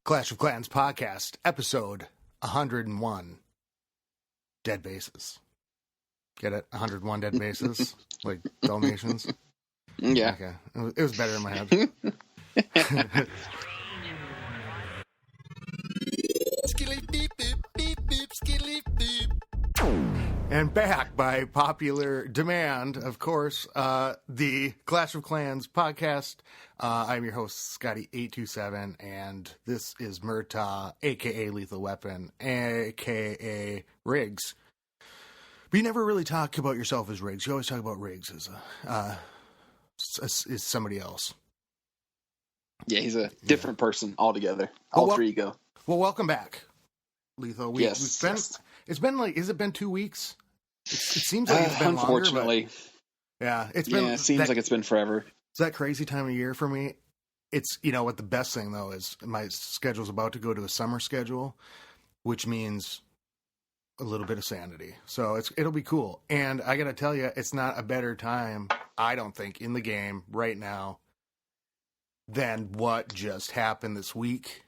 Clash of Clans podcast, episode 101. Dead bases. Get it? 101 dead bases? Like Dalmatians? Yeah. Okay. It was better in my head. And back by popular demand, of course, the Clash of Clans podcast. I'm your host, Scotty827, and this is Murtaugh, a.k.a. Lethal Weapon, a.k.a. Riggs. But you never really talk about yourself as Riggs. You always talk about Riggs as somebody else. Yeah, he's a different person altogether. Alter ego. Well, welcome back, Lethal. Yes. It's been like, has it been 2 weeks? It seems like it's been unfortunately. longer. Yeah, it seems like it's been forever. It's that crazy time of year for me. It's, you know what, the best thing though is my schedule's about to go to a summer schedule, which means a little bit of sanity. So it'll be cool. And I got to tell you, it's not a better time, I don't think, in the game right now than what just happened this week.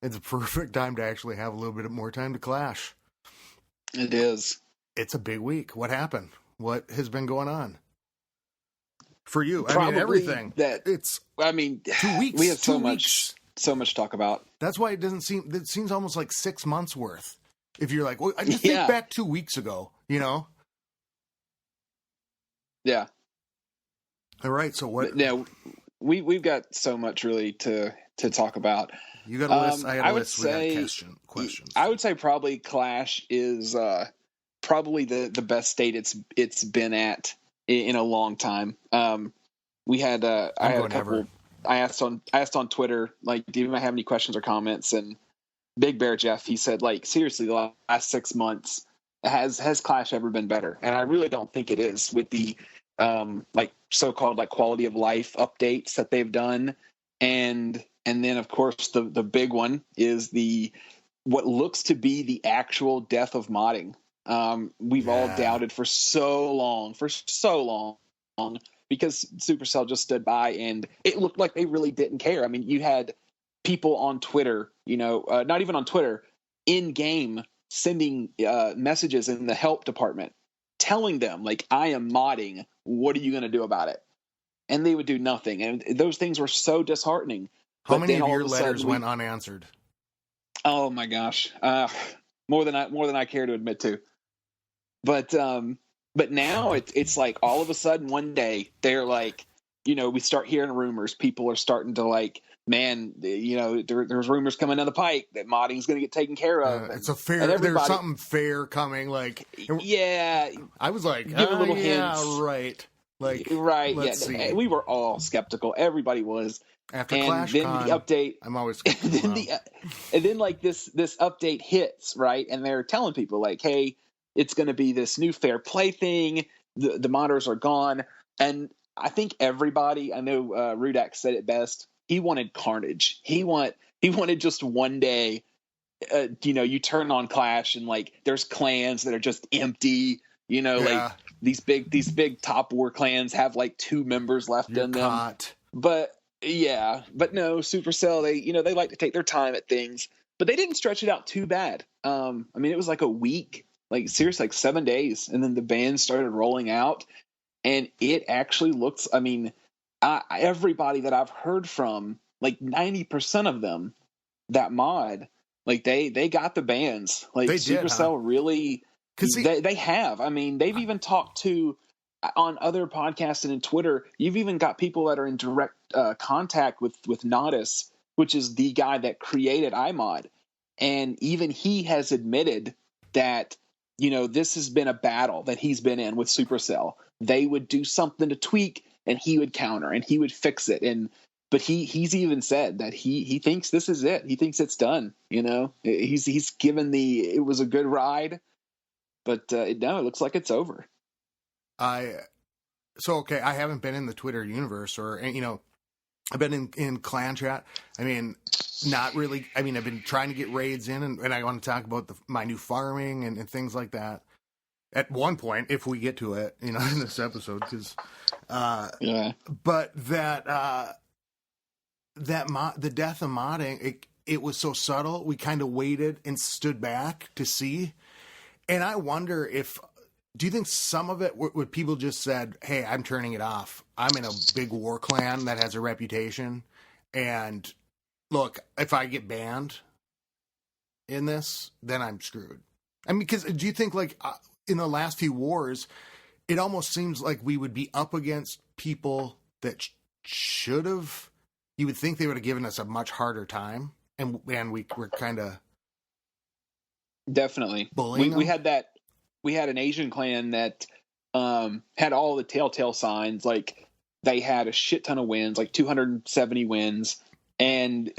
It's a perfect time to actually have a little bit more time to clash. It is. It's a big week. What happened? What has been going on for you? Probably everything. 2 weeks. We have so 2 much to talk about. That's why it seems almost like 6 months worth. If you're like, well, I just think back 2 weeks ago, you know? Yeah. All right. So what? Yeah, we've got so much really to talk about. You got a list. I got a list. We got questions. I would say probably Clash is probably the best state it's been at in a long time. We had I had a couple. Ever. I asked on Twitter, like, do you have any questions or comments? And Big Bear Jeff, he said, like, seriously, the last 6 months has Clash ever been better? And I really don't think it is, with the like so-called like quality of life updates that they've done, and then of course the big one is what looks to be the actual death of modding. We've all doubted for so long, because Supercell just stood by and it looked like they really didn't care. I mean, you had people on Twitter, not even on Twitter, in game, sending messages in the help department telling them, like, I am modding, what are you going to do about it? And they would do nothing. And those things were so disheartening. How many of your letters went unanswered? Oh my gosh. More than I care to admit to. But now it's like all of a sudden one day they're like, we start hearing rumors. People are starting to like, man, there's rumors coming down the pike that modding is going to get taken care of. It's a fair. There's something fair coming. Like, yeah, I was like, give a little hints. Yeah, right. Like, right. Let's see. We were all skeptical. Everybody was. After and Clash then Con, the update. I'm always skeptical. And then like this update hits, right? And they're telling people like, hey, it's going to be this new fair play thing. The modders are gone, and I think everybody. I know Rudak said it best. He wanted carnage. He wanted just one day. You turn on Clash and like there's clans that are just empty. Like these big top war clans have like 2 members left in them. But no, Supercell, they like to take their time at things, but they didn't stretch it out too bad. I mean, it was like a week, like seriously, like 7 days, and then the bans started rolling out, and it actually looks. I mean, everybody that I've heard from, like 90% of them, that mod, like they got the bans. Like Supercell really, they have. I mean, they've even talked to on other podcasts and in Twitter. You've even got people that are in direct contact with Nodus, which is the guy that created iMod, and even he has admitted that this has been a battle that he's been in with Supercell. They would do something to tweak, and he would counter, and he would fix it. But he's even said that he thinks this is it. He thinks it's done. He's given it was a good ride, but now it looks like it's over. I haven't been in the Twitter universe or, I've been in clan chat. I mean, not really. I mean, I've been trying to get raids in, and I want to talk about my new farming and things like that at one point, if we get to it, in this episode, because, but the death of modding, it was so subtle, we kind of waited and stood back to see. And I wonder do you think some of it would people just said, hey, I'm turning it off. I'm in a big war clan that has a reputation. And look, if I get banned in this, then I'm screwed. I mean, because do you think like in the last few wars, it almost seems like we would be up against people that should have, you would think they would have given us a much harder time. And we were kind of definitely bullying we them. had that. We had an Asian clan that had all the telltale signs. Like they had a shit ton of wins, like 270 wins, and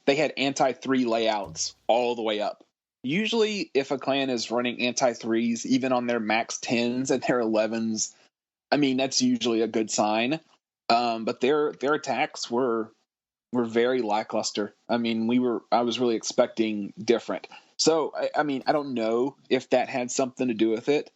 they had anti-3 layouts all the way up. Usually, if a clan is running anti-3s, even on their max 10s and their 11s, I mean, that's usually a good sign. But their attacks were very lackluster. I mean, I was really expecting different. So, I mean, I don't know if that had something to do with it,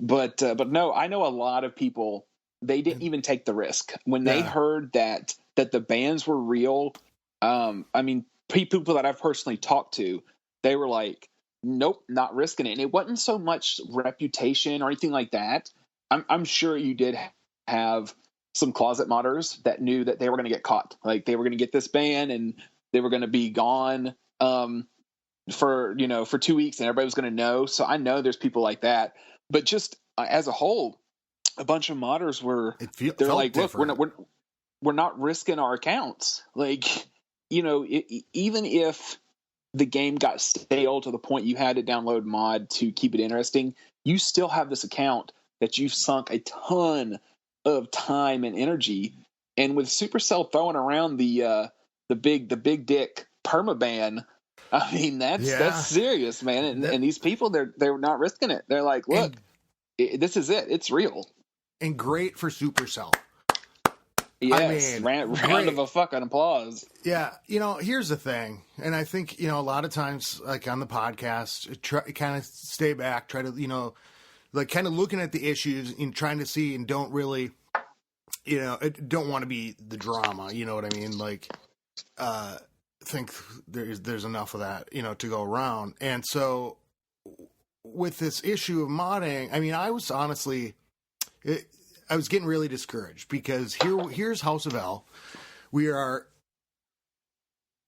but no, I know a lot of people, they didn't even take the risk when they heard that the bans were real. I mean, people that I've personally talked to, they were like, nope, not risking it. And it wasn't so much reputation or anything like that. I'm sure you did have some closet modders that knew that they were going to get caught. Like they were going to get this ban and they were going to be gone for 2 weeks and everybody was going to know. So I know there's people like that, but just as a whole, a bunch of modders they're like, different. Look, we're not risking our accounts. Like, even if the game got stale to the point you had to download mod to keep it interesting, you still have this account that you've sunk a ton of time and energy. And with Supercell throwing around the big dick permaban, I mean that's serious, man. And these people, they're not risking it. They're like, look, this is it. It's real. And great for Supercell. Yes, I mean, round of a fucking applause. Yeah, here's the thing, and I think a lot of times, like on the podcast, kind of stay back, try to like kind of looking at the issues and trying to see, and don't really, don't want to be the drama. You know what I mean? Like, think there's enough of that, to go around, and so with this issue of modding, I mean, I was honestly. I was getting really discouraged because here's House of L. We are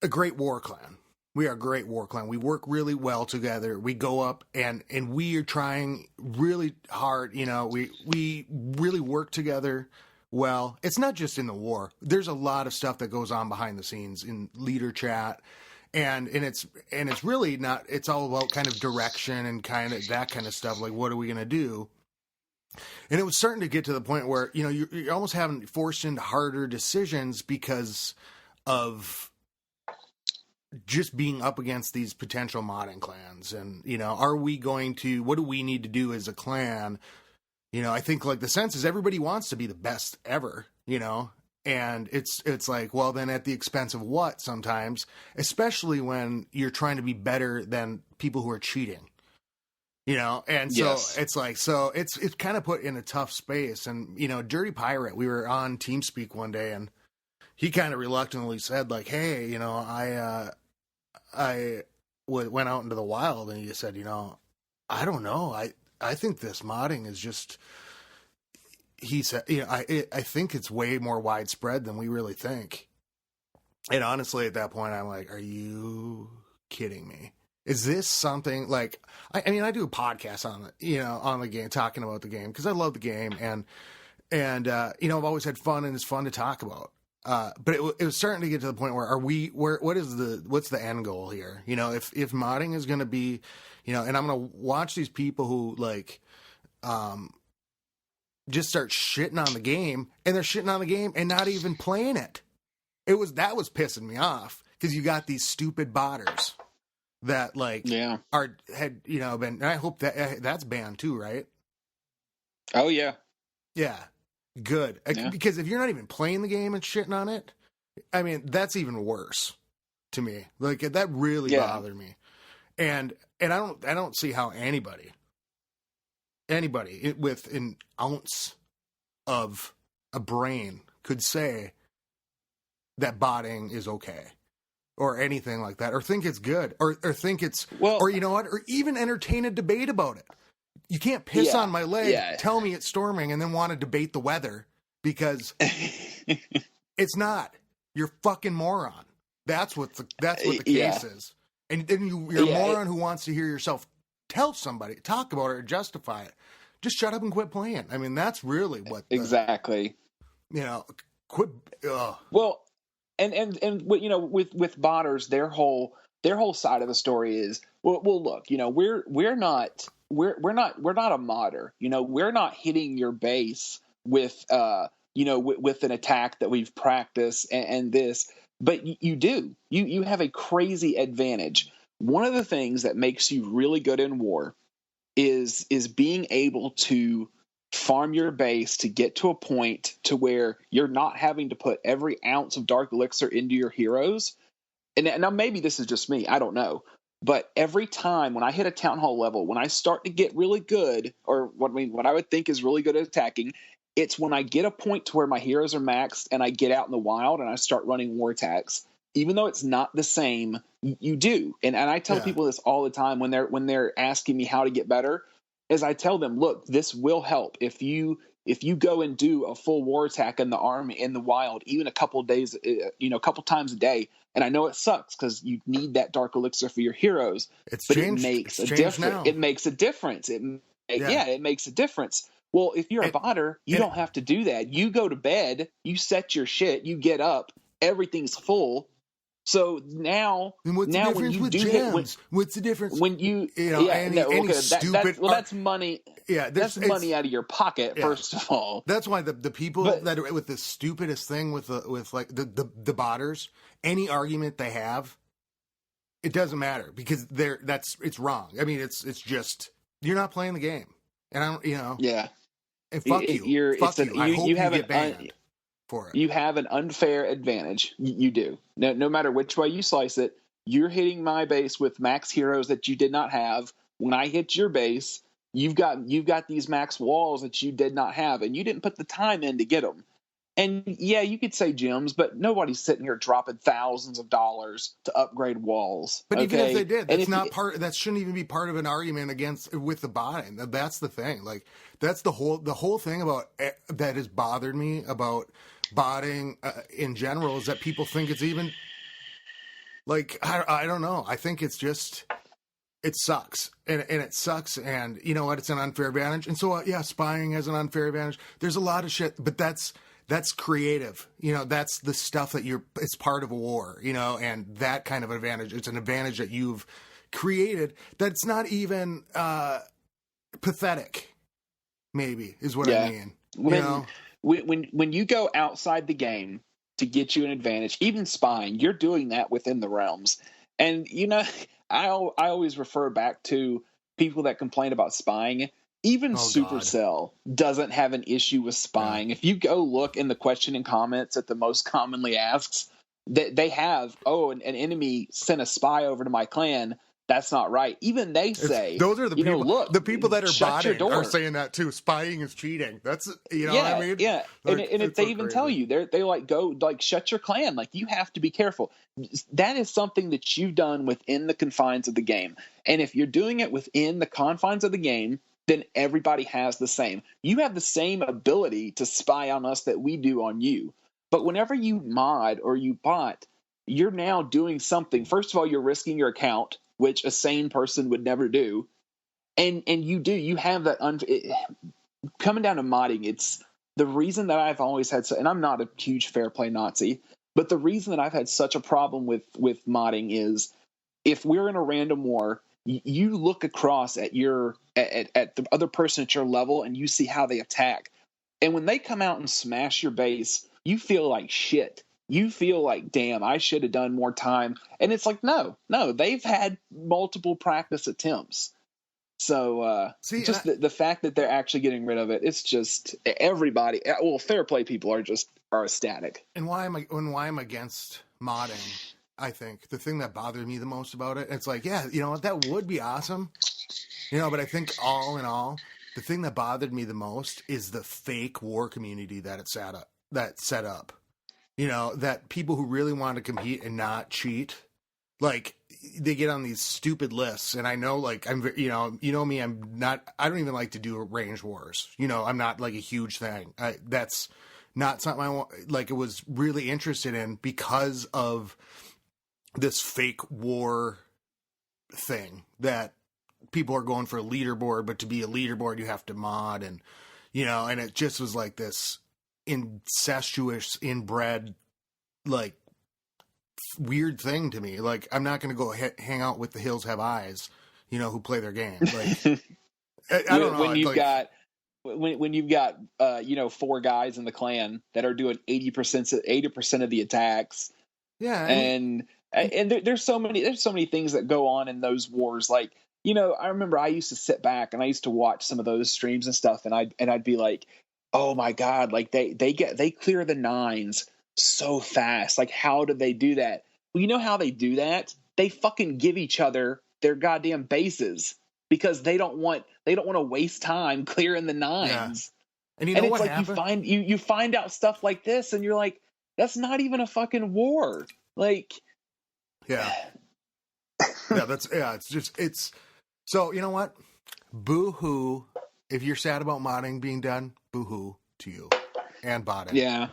a great war clan. We are a great war clan. We work really well together. We go up and we are trying really hard. We really work together well. It's not just in the war. There's a lot of stuff that goes on behind the scenes in leader chat. And it's really not, it's all about kind of direction and kind of that kind of stuff. Like, what are we going to do? And it was starting to get to the point where, you're almost having forced into harder decisions because of just being up against these potential modding clans. And, what do we need to do as a clan? I think like the sense is everybody wants to be the best ever, and it's like, well, then at the expense of what sometimes, especially when you're trying to be better than people who are cheating. And so It's like, so it's kind of put in a tough space. And, Dirty Pirate, we were on TeamSpeak one day and he kind of reluctantly said like, hey, I went out into the wild and he said, I don't know. I think this modding is just, he said, I think it's way more widespread than we really think. And honestly, at that point, I'm like, are you kidding me? Is this something like, I mean, I do a podcast on it, on the game, talking about the game because I love the game and I've always had fun and it's fun to talk about. But it was starting to get to the point where what's the end goal here? If modding is going to be, and I'm going to watch these people who like, just start shitting on the game and they're shitting on the game and not even playing it. That was pissing me off because you got these stupid botters that like had been, and I hope that's banned too, right? Oh yeah. Good. Because if you're not even playing the game and shitting on it, I mean, that's even worse to me. Like that really bothered me. And I don't see how anybody with an ounce of a brain could say that botting is okay. or anything like that, or think it's good, or think it's, Well, or you know what, or even entertain a debate about it. You can't piss on my leg, tell me it's storming, and then want to debate the weather because it's not. You're a fucking moron. That's what the case is. And then you're a moron who wants to hear yourself tell somebody, talk about it, or justify it. Just shut up and quit playing. I mean, that's really what exactly. Quit. Well, and you know, with botters, their whole side of the story is well look, you know, we're not a modder. You know, we're not hitting your base with with an attack that we've practiced and this, but you do. You have a crazy advantage. One of the things that makes you really good in war is being able to farm your base to get to a point to where you're not having to put every ounce of dark elixir into your heroes. And now maybe this is just me, I don't know. But every time when I hit a town hall level, when I start to get really good, or what I would think is really good at attacking, it's when I get a point to where my heroes are maxed and I get out in the wild and I start running war attacks. Even though it's not the same, you do. And I tell people this all the time when they're asking me how to get better, is I tell them, look, this will help if you go and do a full war attack in the army in the wild, even a couple of days, a couple times a day. And I know it sucks because you need that dark elixir for your heroes. It makes a difference. It makes a difference. It makes a difference. Well, if you're a botter, you don't have to do that. You go to bed, you set your shit, you get up, everything's full. So now, what's the difference with gems? What's the difference when you stupid? That's money. Yeah, that's money out of your pocket. First of all, that's why the people that are with the stupidest thing with like the botters, any argument they have, it doesn't matter because it's wrong. I mean, it's just you're not playing the game, and I don't And fuck you. I hope you get banned for it. You have an unfair advantage. You do. No matter which way you slice it, you're hitting my base with max heroes that you did not have. When I hit your base, you've got these max walls that you did not have, and you didn't put the time in to get them. And yeah, you could say gems, but nobody's sitting here dropping thousands of dollars to upgrade walls. But even if they did, that shouldn't even be part of an argument with the botting. That's the thing. Like that's the whole thing about that has bothered me about botting in general is that people think it's even like I don't know. I think it's just it sucks and it sucks and you know what? It's an unfair advantage. And so spying has an unfair advantage. There's a lot of shit, but that's creative. You know, that's the stuff that it's part of a war, you know, and that kind of advantage. It's an advantage that you've created that's not even pathetic, maybe, is what I mean. When you go outside the game to get you an advantage, even spying, you're doing that within the realms. And, you know, I always refer back to people that complain about spying. Even Supercell doesn't have an issue with spying. If you go look in the question and comments at the most commonly asks, they have, an enemy sent a spy over to my clan. That's not right. Even they say those are the people. Look, the people that are botting are saying that too. Spying is cheating. That's what I mean. Yeah, like, and if they even tell you, they like go like shut your clan. Like you have to be careful. That is something that you've done within the confines of the game. And if you're doing it within the confines of the game, then everybody has the same. You have the same ability to spy on us that we do on you. But whenever you mod or you bot, you're now doing something. First of all, you're risking your account, which a sane person would never do. And you have that coming down to modding. It's the reason that I've always had, and I'm not a huge fair play Nazi, but the reason that I've had such a problem with modding is if we're in a random war, you look across at at the other person at your level and you see how they attack. And when they come out and smash your base, you feel like shit. You feel like, damn, I should have done more time. And it's like, no, they've had multiple practice attempts. So the fact that they're actually getting rid of it, it's just everybody. Well, fair play people are ecstatic. And why am I against modding? I think the thing that bothered me the most about it, it's like, you know what, that would be awesome. You know, but I think all in all, the thing that bothered me the most is the fake war community that set up. You know, that people who really want to compete and not cheat like they get on these stupid lists, and I know, like, I'm, you know me, I don't even like to do range wars. You know, I'm not like a huge thing. That's not something I want, like, it was really interested in because of this fake war thing that people are going for a leaderboard, but to be a leaderboard, you have to mod, and, you know, and it just was like this incestuous, inbred, like, weird thing to me. Like, I'm not going to go hang out with the Hills Have Eyes, you know, who play their game. Like, I don't know. When you've got when you've got you know, 4 guys in the clan that are doing 80% of the attacks. Yeah, and there's so many things that go on in those wars. Like, you know, I remember I used to sit back and I used to watch some of those streams and stuff, and I'd be like, oh my god, like they clear the 9s so fast. Like, how do they do that? Well, you know how they do that? They fucking give each other their goddamn bases because they don't want to waste time clearing the 9s. Yeah. And you know, and it's what like happened? you find out stuff like this, and you're like, that's not even a fucking war. Like, yeah, it's so, you know what? Boo hoo. If you're sad about modding being done, boo hoo to you and botting. Yeah.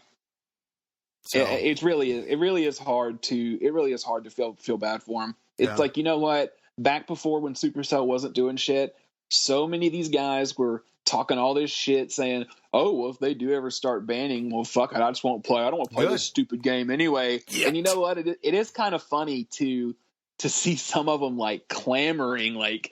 So it really is hard to feel bad for them. It's like, you know what? Back before, when Supercell wasn't doing shit, so many of these guys were talking all this shit, saying, "Oh, well, if they do ever start banning, well, fuck it, I just won't play. I don't want to play this stupid game anyway." Yet. And you know what? It is kind of funny to see some of them like clamoring, like,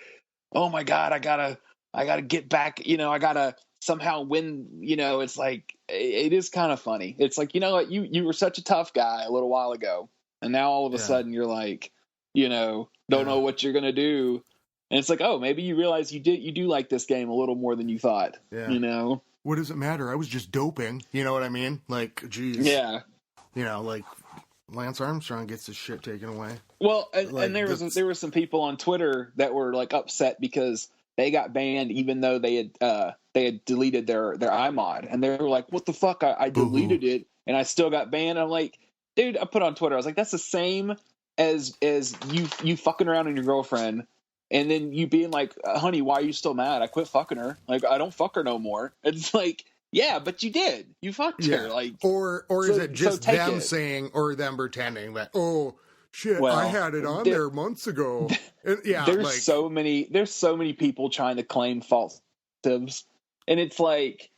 "Oh my god, I gotta get back. You know, I gotta somehow win." You know, it's like, it is kind of funny. It's like, you know what? You were such a tough guy a little while ago, and now all of a sudden you're like, you know, don't know what you're gonna do. And it's like, oh, maybe you realize you do like this game a little more than you thought. Yeah. You know? What does it matter? I was just doping. You know what I mean? Like, geez. Yeah. You know, like, Lance Armstrong gets his shit taken away. Well, and there were some people on Twitter that were like upset because they got banned even though they had deleted their iMod, and they were like, "What the fuck? I deleted it and I still got banned." I'm like, dude, I put on Twitter, I was like, that's the same as you fucking around on your girlfriend. And then you being like, "Honey, why are you still mad? I quit fucking her. Like, I don't fuck her no more." It's like, yeah, but you did. You fucked her. Like, or is it just them saying, or them pretending that, oh shit, I had it on there months ago. Yeah, there's so many people trying to claim false positives, and it's like,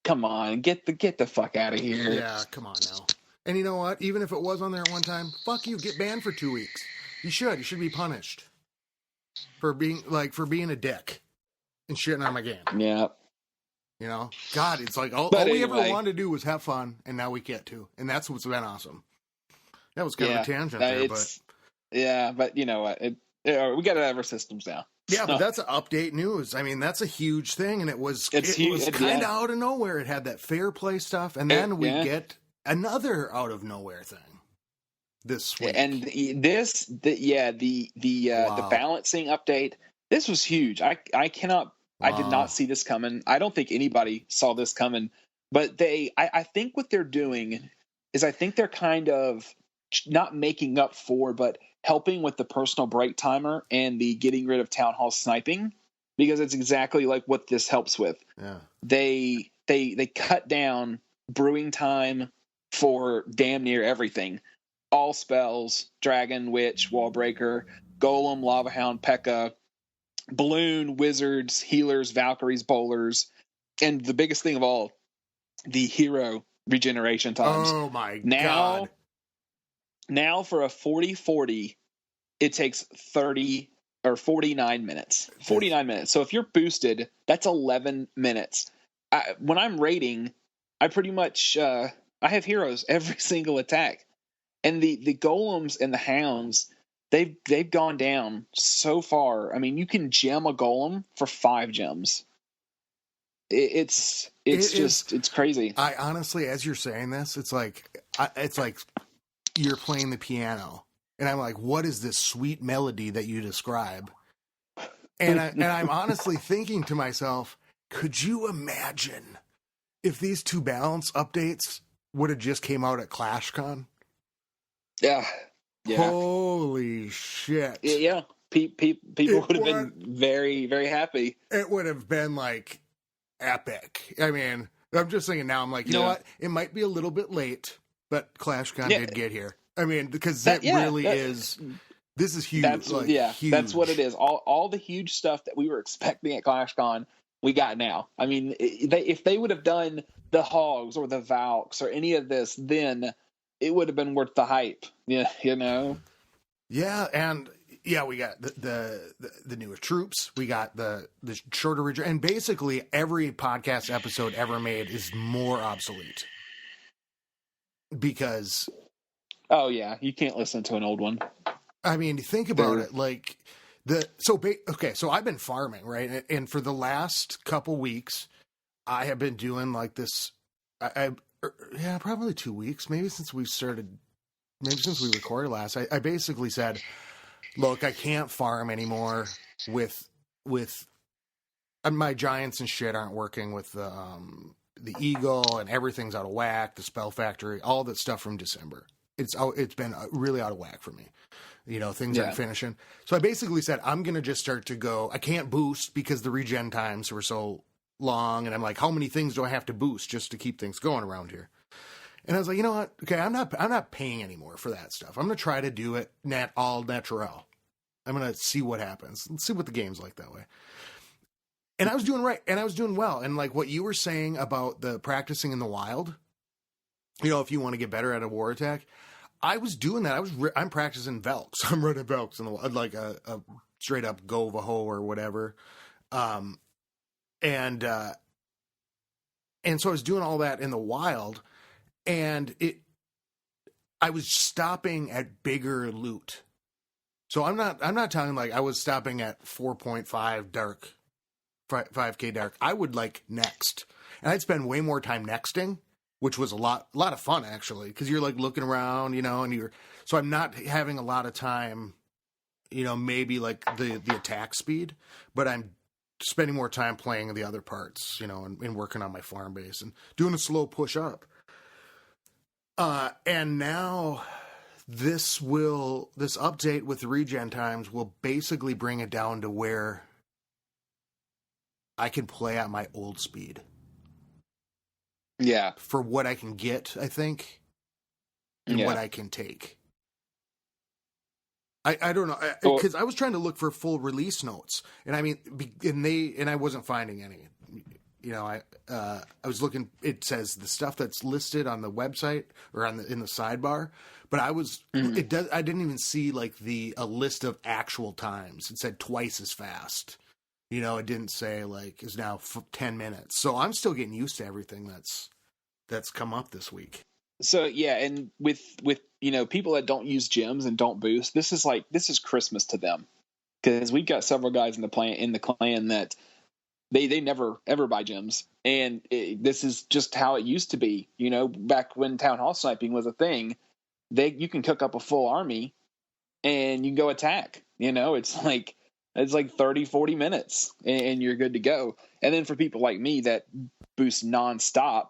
come on, get the fuck out of here. Yeah, come on now. And you know what? Even if it was on there at one time, fuck you, get banned for 2 weeks. You should be punished. For being a dick and shitting on my game. Yeah. You know? God, it's like all we ever wanted to do was have fun, and now we get to. And that's what's been awesome. That was kind of a tangent there, but... Yeah, but you know what? We got to have our systems now. Yeah, but that's an update news. I mean, that's a huge thing, and it was kind of out of nowhere. It had that fair play stuff, and then we get another out of nowhere thing. This week. And the balancing update, this was huge. I did not see this coming. I don't think anybody saw this coming, but I think what they're doing is, I think they're kind of not making up for, but helping with the personal break timer and the getting rid of town hall sniping, because it's exactly like what this helps with. Yeah. They cut down brewing time for damn near everything. All spells, Dragon, Witch, Wallbreaker, Golem, Lava Hound, P.E.K.K.A, Balloon, Wizards, Healers, Valkyries, Bowlers, and the biggest thing of all, the hero regeneration times. Oh my god. Now for a 40-40, it takes 30 or 49 minutes. 49 minutes. So if you're boosted, that's 11 minutes. When I'm raiding, I pretty much I have heroes every single attack. And the golems and the hounds, they've gone down so far. I mean, you can gem a golem for 5 gems. It's crazy. I honestly, as you're saying this, it's like you're playing the piano, and I'm like, what is this sweet melody that you describe? And I'm honestly thinking to myself, could you imagine if these 2 balance updates would have just came out at ClashCon? Yeah. Yeah. Holy shit. Yeah. People would have would. been very, very happy. It would have been like epic. I mean, I'm just thinking now, I'm like, you know what? It might be a little bit late, but ClashCon did get here. I mean, because this is huge. Huge. That's what it is. All the huge stuff that we were expecting at ClashCon, we got now. I mean, if they would have done the Hogs or the Valks or any of this, then it would have been worth the hype. Yeah, you know. Yeah, and we got the newer troops. We got the shorter ridge, and basically every podcast episode ever made is more obsolete because. Oh yeah, you can't listen to an old one. I mean, think about it. Like so I've been farming, right? And for the last couple weeks, I have been doing like this. Probably 2 weeks, maybe since we recorded last. I basically said, look, I can't farm anymore with my giants and shit aren't working with the eagle, and everything's out of whack. The spell factory, all that stuff from December. It's been really out of whack for me. You know, things aren't finishing. So I basically said, I'm going to just start to go. I can't boost because the regen times were so long. And I'm like, how many things do I have to boost just to keep things going around here? And I was like, you know what? Okay, I'm not paying anymore for that stuff. I'm going to try to do it all natural. I'm going to see what happens. Let's see what the game's like that way. And I was doing right. And I was doing well. And like what you were saying about the practicing in the wild, you know, if you want to get better at a war attack, I was doing that. I'm practicing Velks. I'm running Velks in the like a straight up Govaho or whatever. And so I was doing all that in the wild, and I was stopping at bigger loot. So I'm not talking like I was stopping at 4.5 dark, 5K dark. I would like next, and I'd spend way more time nexting, which was a lot of fun actually, because you're like looking around, you know, and so I'm not having a lot of time, you know, maybe like the attack speed, but I'm spending more time playing the other parts, you know, and working on my farm base and doing a slow push up. And now this update with the regen times will basically bring it down to where I can play at my old speed. Yeah. For what I can get, I think, and what I can take. I don't know, because I was trying to look for full release notes, and I mean, and I wasn't finding any. You know, I was looking. It says the stuff that's listed on the website or in the sidebar, but I didn't even see like a list of actual times. It said twice as fast. You know, it didn't say like is now 10 minutes. So I'm still getting used to everything that's come up this week. So yeah, and with you know, people that don't use gems and don't boost, this is Christmas to them, because we've got several guys in the clan that they never ever buy gems, and this is just how it used to be. You know, back when town hall sniping was a thing, you can cook up a full army and you can go attack. You know, it's like 30-40 minutes and you're good to go. And then for people like me that boost nonstop,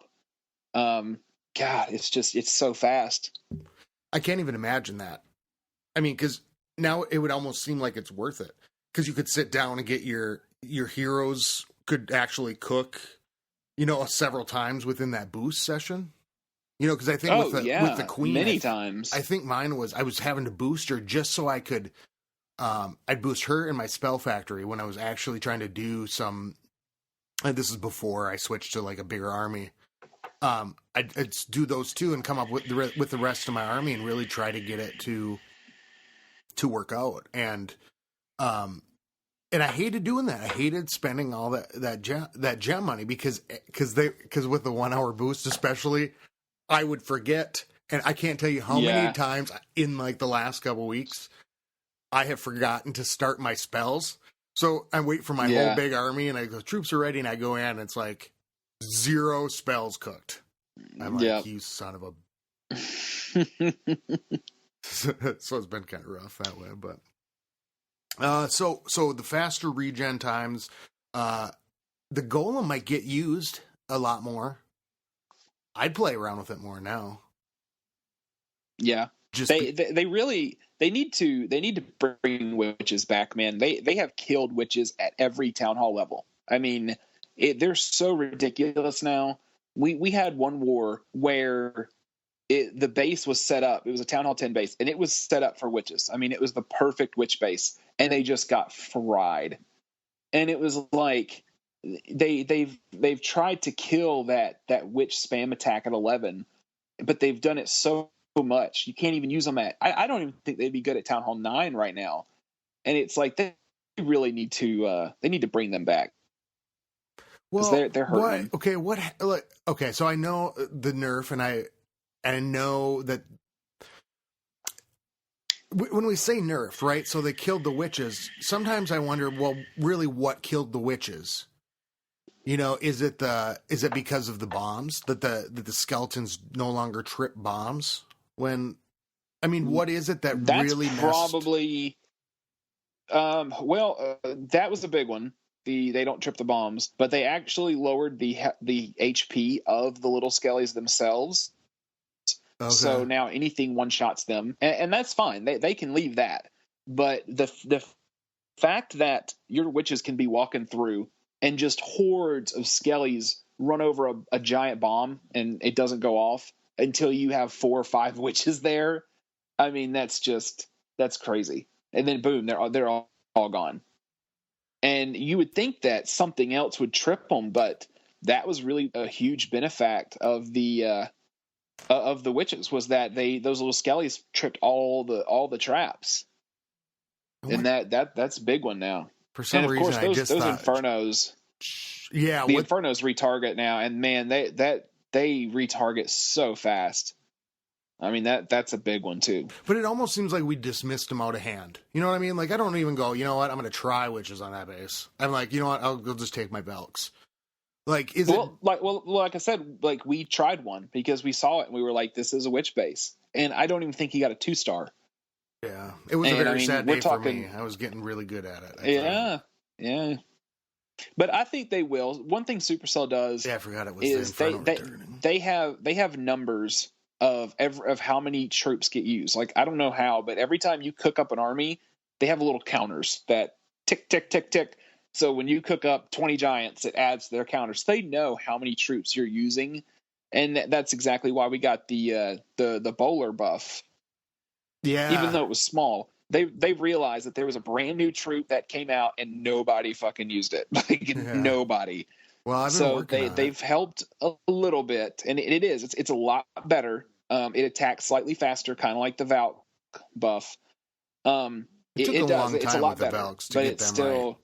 God, it's so fast. I can't even imagine that. I mean, because now it would almost seem like it's worth it, because you could sit down and get your heroes could actually cook, you know, several times within that boost session. You know, because I think with the queen, many times. I think mine I was having to boost her just so I could. I'd boost her in my spell factory when I was actually trying to do some. And this is before I switched to like a bigger army. I'd do those two and come up with the rest of my army and really try to get it to work out. And I hated doing that. I hated spending all that gem money because with the 1 hour boost especially, I would forget. And I can't tell you how many times in like the last couple weeks I have forgotten to start my spells. So I wait for my whole big army and I go, troops are ready, and I go in and it's like 0 spells cooked. I'm like, you son of a... So it's been kind of rough that way, but... So the faster regen times, the golem might get used a lot more. I'd play around with it more now. Yeah. Just they really need to bring witches back, man. They have killed witches at every town hall level. I mean, they're so ridiculous now. We had one war where the base was set up. It was a Town Hall 10 base, and it was set up for witches. I mean, it was the perfect witch base, and they just got fried. And it was like they've tried to kill that witch spam attack at 11, but they've done it so much you can't even use them at. I don't even think they'd be good at Town Hall 9 right now. And it's like they really need to bring them back. Well, they're hurting. Okay, so I know the nerf, and I know that when we say nerf, right? So they killed the witches. Sometimes I wonder, well, really, what killed the witches? You know, is it because of the bombs that the skeletons no longer trip bombs? When, I mean, what is it that's really probably? That was a big one. They don't trip the bombs, but they actually lowered the HP of the little skellies themselves. Okay. So now anything one shots them, and that's fine. They can leave that, but the fact that your witches can be walking through and just hordes of skellies run over a giant bomb and it doesn't go off until you have 4 or 5 witches there. I mean, that's crazy. And then boom, they're all gone. And you would think that something else would trip them, but that was really a huge benefact of the witches, was that those little skellies tripped all the traps. And that's a big one now. For some reason, of course, those infernos. Yeah, the infernos retarget now, and man, they retarget so fast. I mean, that's a big one too. But it almost seems like we dismissed them out of hand. You know what I mean? Like, I don't even go, you know what, I'm going to try witches on that base. I'm like, you know what, I'll just take my Velks. Like, like I said, like, we tried one because we saw it and we were like, this is a witch base. And I don't even think he got a 2-star. Yeah. It was a very sad day for me. I was getting really good at it. Yeah. But I think they will. One thing Supercell does, I forgot it was is they have numbers of how many troops get used. Like, I don't know how, but every time you cook up an army, they have little counters that tick, tick, tick, tick. So when you cook up 20 giants, it adds to their counters. They know how many troops you're using, and that's exactly why we got the bowler buff. Yeah. Even though it was small, they realized that there was a brand new troop that came out and nobody fucking used it. Nobody. Well, they've helped a little bit, and it's a lot better. It attacks slightly faster, kind of like the Valk buff. It took a long time it's a lot with the better, Valks to but get it's them still right.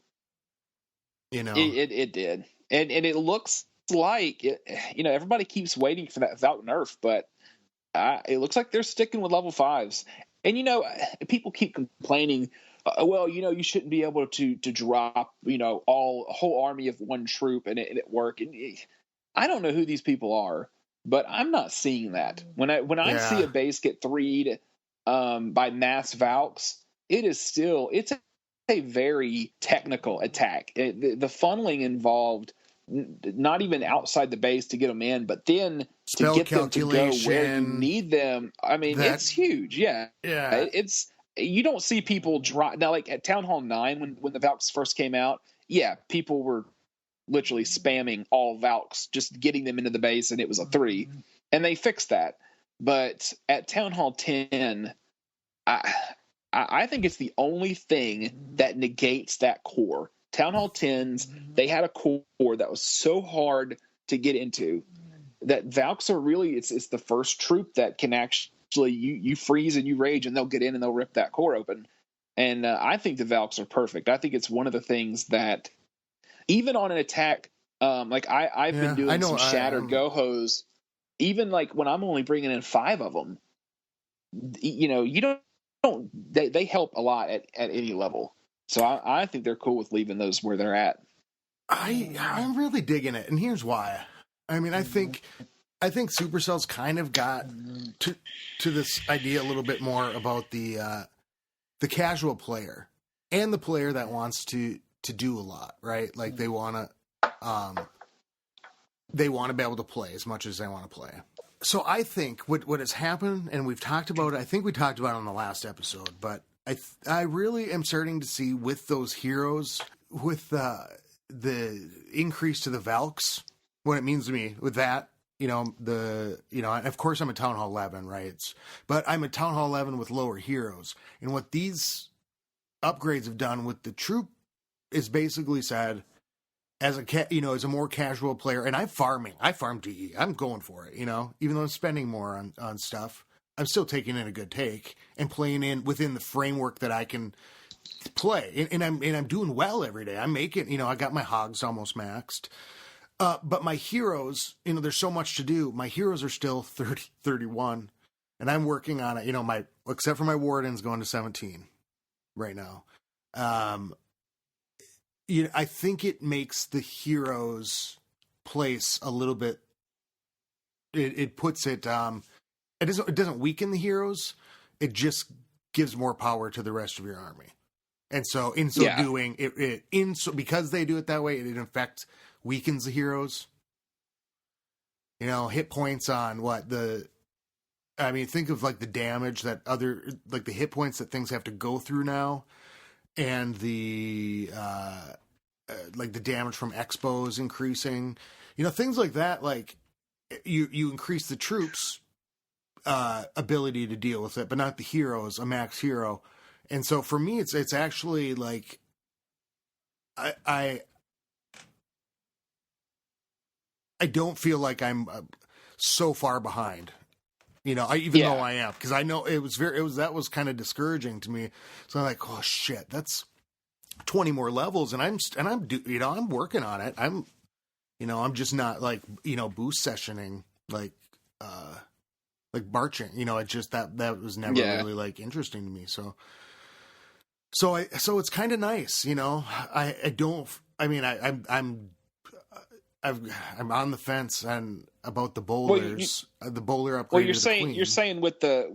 You know, it did, and it looks like it, everybody keeps waiting for that Valk nerf, but it looks like they're sticking with level 5s. And people keep complaining, you shouldn't be able to drop a whole army of one troop and it work. And I don't know who these people are, but I'm not seeing that. When I see a base get 3'd by mass Valks, it's a very technical attack. The funneling involved, not even outside the base to get them in, but then spell to get them to go where you need them. I mean, it's huge. Yeah. You don't see people drop now, like at Town Hall 9 when the Valks first came out. Yeah, people were literally spamming all Valks, just getting them into the base, and it was a 3, and they fixed that. But at Town Hall 10, I think it's the only thing that negates that core. Town Hall 10s, they had a core that was so hard to get into that Valks are really, it's the first troop that can actually, you freeze and you rage and they'll get in and they'll rip that core open. And I think the Valks are perfect. I think it's one of the things that, even on an attack, like I've been doing some shattered go-hos, even like when I'm only bringing in 5 of them, they help a lot at any level. So I think they're cool with leaving those where they're at. I'm really digging it, and here's why. I mean, I think Supercell's kind of got to this idea a little bit more about the casual player and the player that wants to do a lot, right? Like they want to be able to play as much as they want to play. So I think what has happened, and we've talked about it, I think we talked about it on the last episode, but I really am starting to see with those heroes, with the increase to the Valks, what it means to me with that. Of course I'm a Town Hall 11, right? But I'm a Town Hall 11 with lower heroes. And what these upgrades have done with the troop is basically said, as a more casual player, and I farm DE. I'm going for it, even though I'm spending more on stuff. I'm still taking in a good take and playing in within the framework that I can play. And I'm doing well every day. I'm making, I got my hogs almost maxed. But my heroes, there's so much to do. My heroes are still 30, 31, and I'm working on it. Except for my warden's going to 17 right now. I think it makes the heroes place a little bit. It puts it. It doesn't weaken the heroes. It just gives more power to the rest of your army. And so in so doing because they do it that way, it in effect weakens the heroes. Hit points on think of like the damage that the hit points that things have to go through now, and the the damage from expos increasing, things like that. Like you increase the troops ability to deal with it, but not the heroes, a max hero. And so for me, it's actually like I don't feel like I'm so far behind, though I am, because I know that was kind of discouraging to me. So I'm like, oh shit, that's 20 more levels, and I'm working on it. I'm just not like boost sessioning like barching. It just that was never really like interesting to me. So it's kind of nice, I'm on the fence and about the bowlers, the bowler upgrade. Well, you're saying with the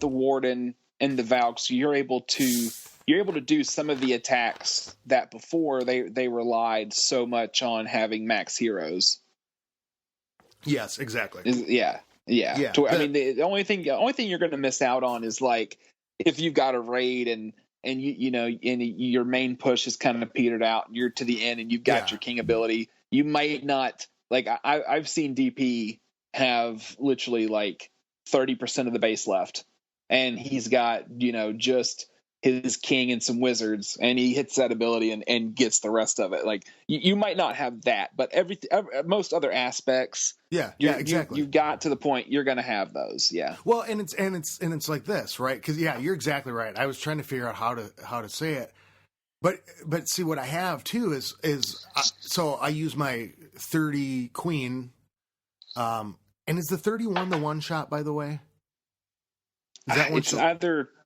warden and the Valks, you're able to do some of the attacks that before they relied so much on having max heroes. Yes, exactly. Yeah. The only thing you're going to miss out on is like if you've got a raid and your main push is kind of petered out, you're to the end and you've got your king ability. You might not, like I've seen DP have literally like 30% of the base left, and he's got just his king and some wizards, and he hits that ability and gets the rest of it. Like you might not have that, but most other aspects, exactly. You've got to the point you're going to have those. Yeah. Well, and it's like this, right? Because you're exactly right. I was trying to figure out how to say it. But see, what I have too is so I use my 30 queen, and is the 31 the one shot, by the way? Is that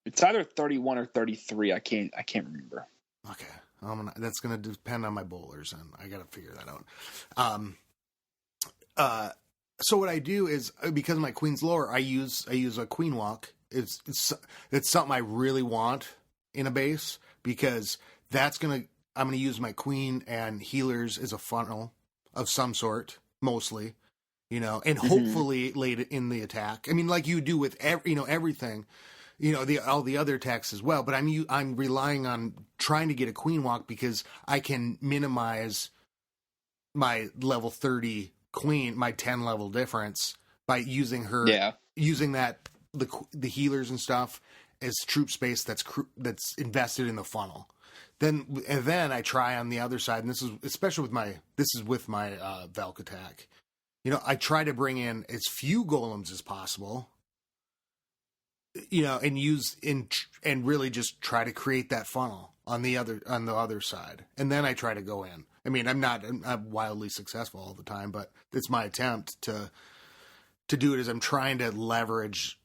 it's either 31 or 33. I can't remember. Okay, that's gonna depend on my bowlers, and I gotta figure that out. So what I do is, because my queen's lower, I use a queen walk. It's something I really want in a base, because I'm gonna use my queen and healers as a funnel of some sort, mostly, and hopefully late in the attack. I mean, like you do with everything, all the other attacks as well. But I'm relying on trying to get a queen walk because I can minimize my level 30 queen, my 10 level difference, by using her, using that the healers and stuff as troop space that's invested in the funnel. Then I try on the other side, and this is with my Valk attack. I try to bring in as few golems as possible, and really just try to create that funnel on the other side, and then I try to go in. I mean, I'm wildly successful all the time, but it's my attempt to do it as I'm trying to leverage.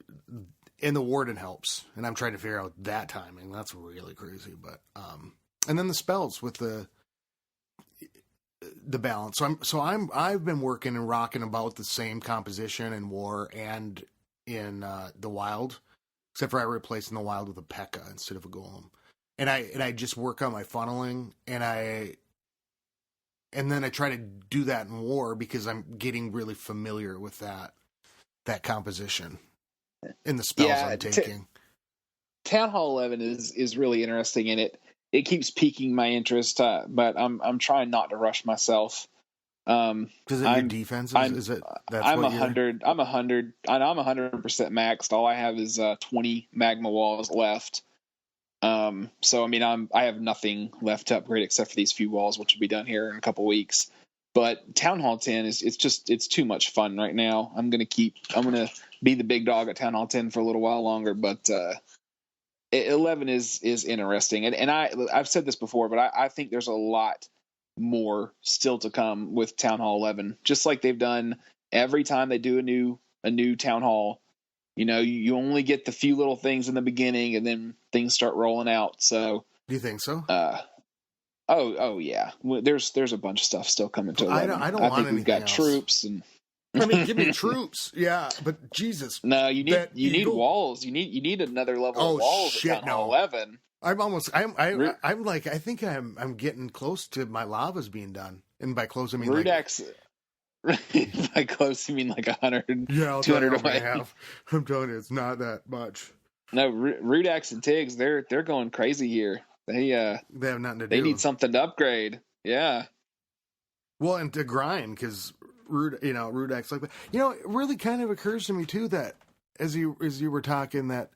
And the warden helps, and I'm trying to figure out that timing. That's really crazy, but and then the spells with the balance. I've been working and rocking about the same composition in war and in the wild, except for I replaced in the wild with a P.E.K.K.A. instead of a golem, and I just work on my funneling, and then I try to do that in war because I'm getting really familiar with that. that composition in the spells I'm taking. Town Hall 11 is really interesting, and it keeps piquing my interest, but I'm trying not to rush myself. Because your defense is it? That's I'm what 100. I'm 100. I'm 100% maxed. All I have is 20 magma walls left. So I mean, I have nothing left to upgrade except for these few walls, which will be done here in a couple weeks. But Town Hall 10 it's too much fun right now. I'm gonna be the big dog at Town Hall 10 for a little while longer, but 11 is interesting, and I've said this before, but I think there's a lot more still to come with Town Hall 11, just like they've done every time they do a new Town Hall. You know, you only get the few little things in the beginning, and then things start rolling out. So, do you think so? Oh yeah. There's a bunch of stuff still coming to 11. I think we've got else. Troops and. I mean, give me troops, yeah, but Jesus. No, you need walls. You need another level of walls at Town Hall 11. I'm like, I think I'm getting close to my lavas being done, and by close I mean Rudex. By close you mean like 100, yeah, 200 away. I'm telling you, it's not that much. No, Rudex and Tiggs, they're going crazy here. They have nothing to do. They need something to upgrade. Yeah. Well, and to grind, because Rudex like that. You know, it really kind of occurs to me too that as you were talking that,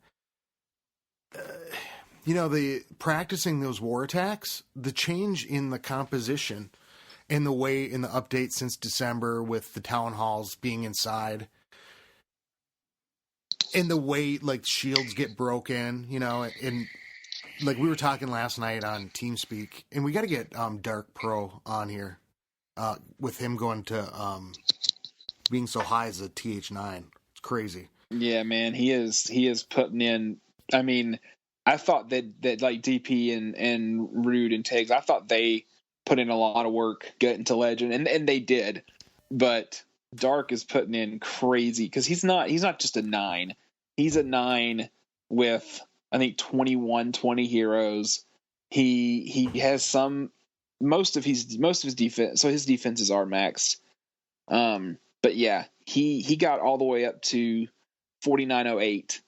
the practicing those war attacks, the change in the composition and the way in the update since December with the town halls being inside, and the way like shields get broken, and like we were talking last night on TeamSpeak, and we got to get Dark Pro on here. With him going to being so high as a TH9. It's crazy. Yeah, man, he is putting in. I mean, I thought that like DP and Rude and Tiggs, I thought they put in a lot of work getting to Legend, and they did. But Dark is putting in crazy because he's not just a 9. He's a 9 with I think 20 heroes. He has some. Most of his defense, so his defenses are maxed. But yeah, he got all the way up to 4908,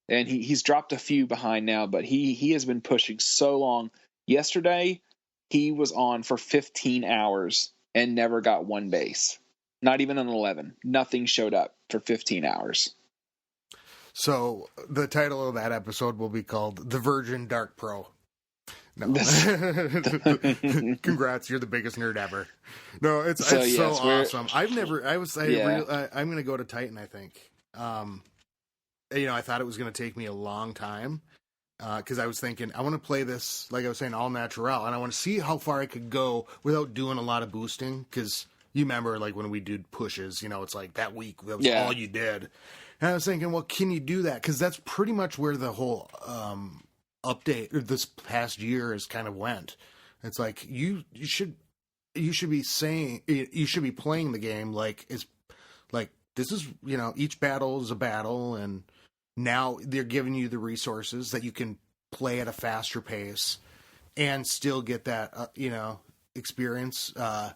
and he's dropped a few behind now, but he has been pushing so long. Yesterday, he was on for 15 hours and never got one base. Not even an 11. Nothing showed up for 15 hours. So the title of that episode will be called The Virgin Dark Pro. No, congrats! You're the biggest nerd ever. No, it's so awesome. I'm going to go to Titan. I think. I thought it was going to take me a long time because I was thinking I want to play this, like I was saying, all natural, and I want to see how far I could go without doing a lot of boosting. Because you remember, like when we did pushes, it's like that week that was all you did. And I was thinking, well, can you do that? Because that's pretty much where the whole update this past year has kind of went. It's like you should be saying, you should be playing the game like it's like this is each battle is a battle, and now they're giving you the resources that you can play at a faster pace and still get that experience. I'm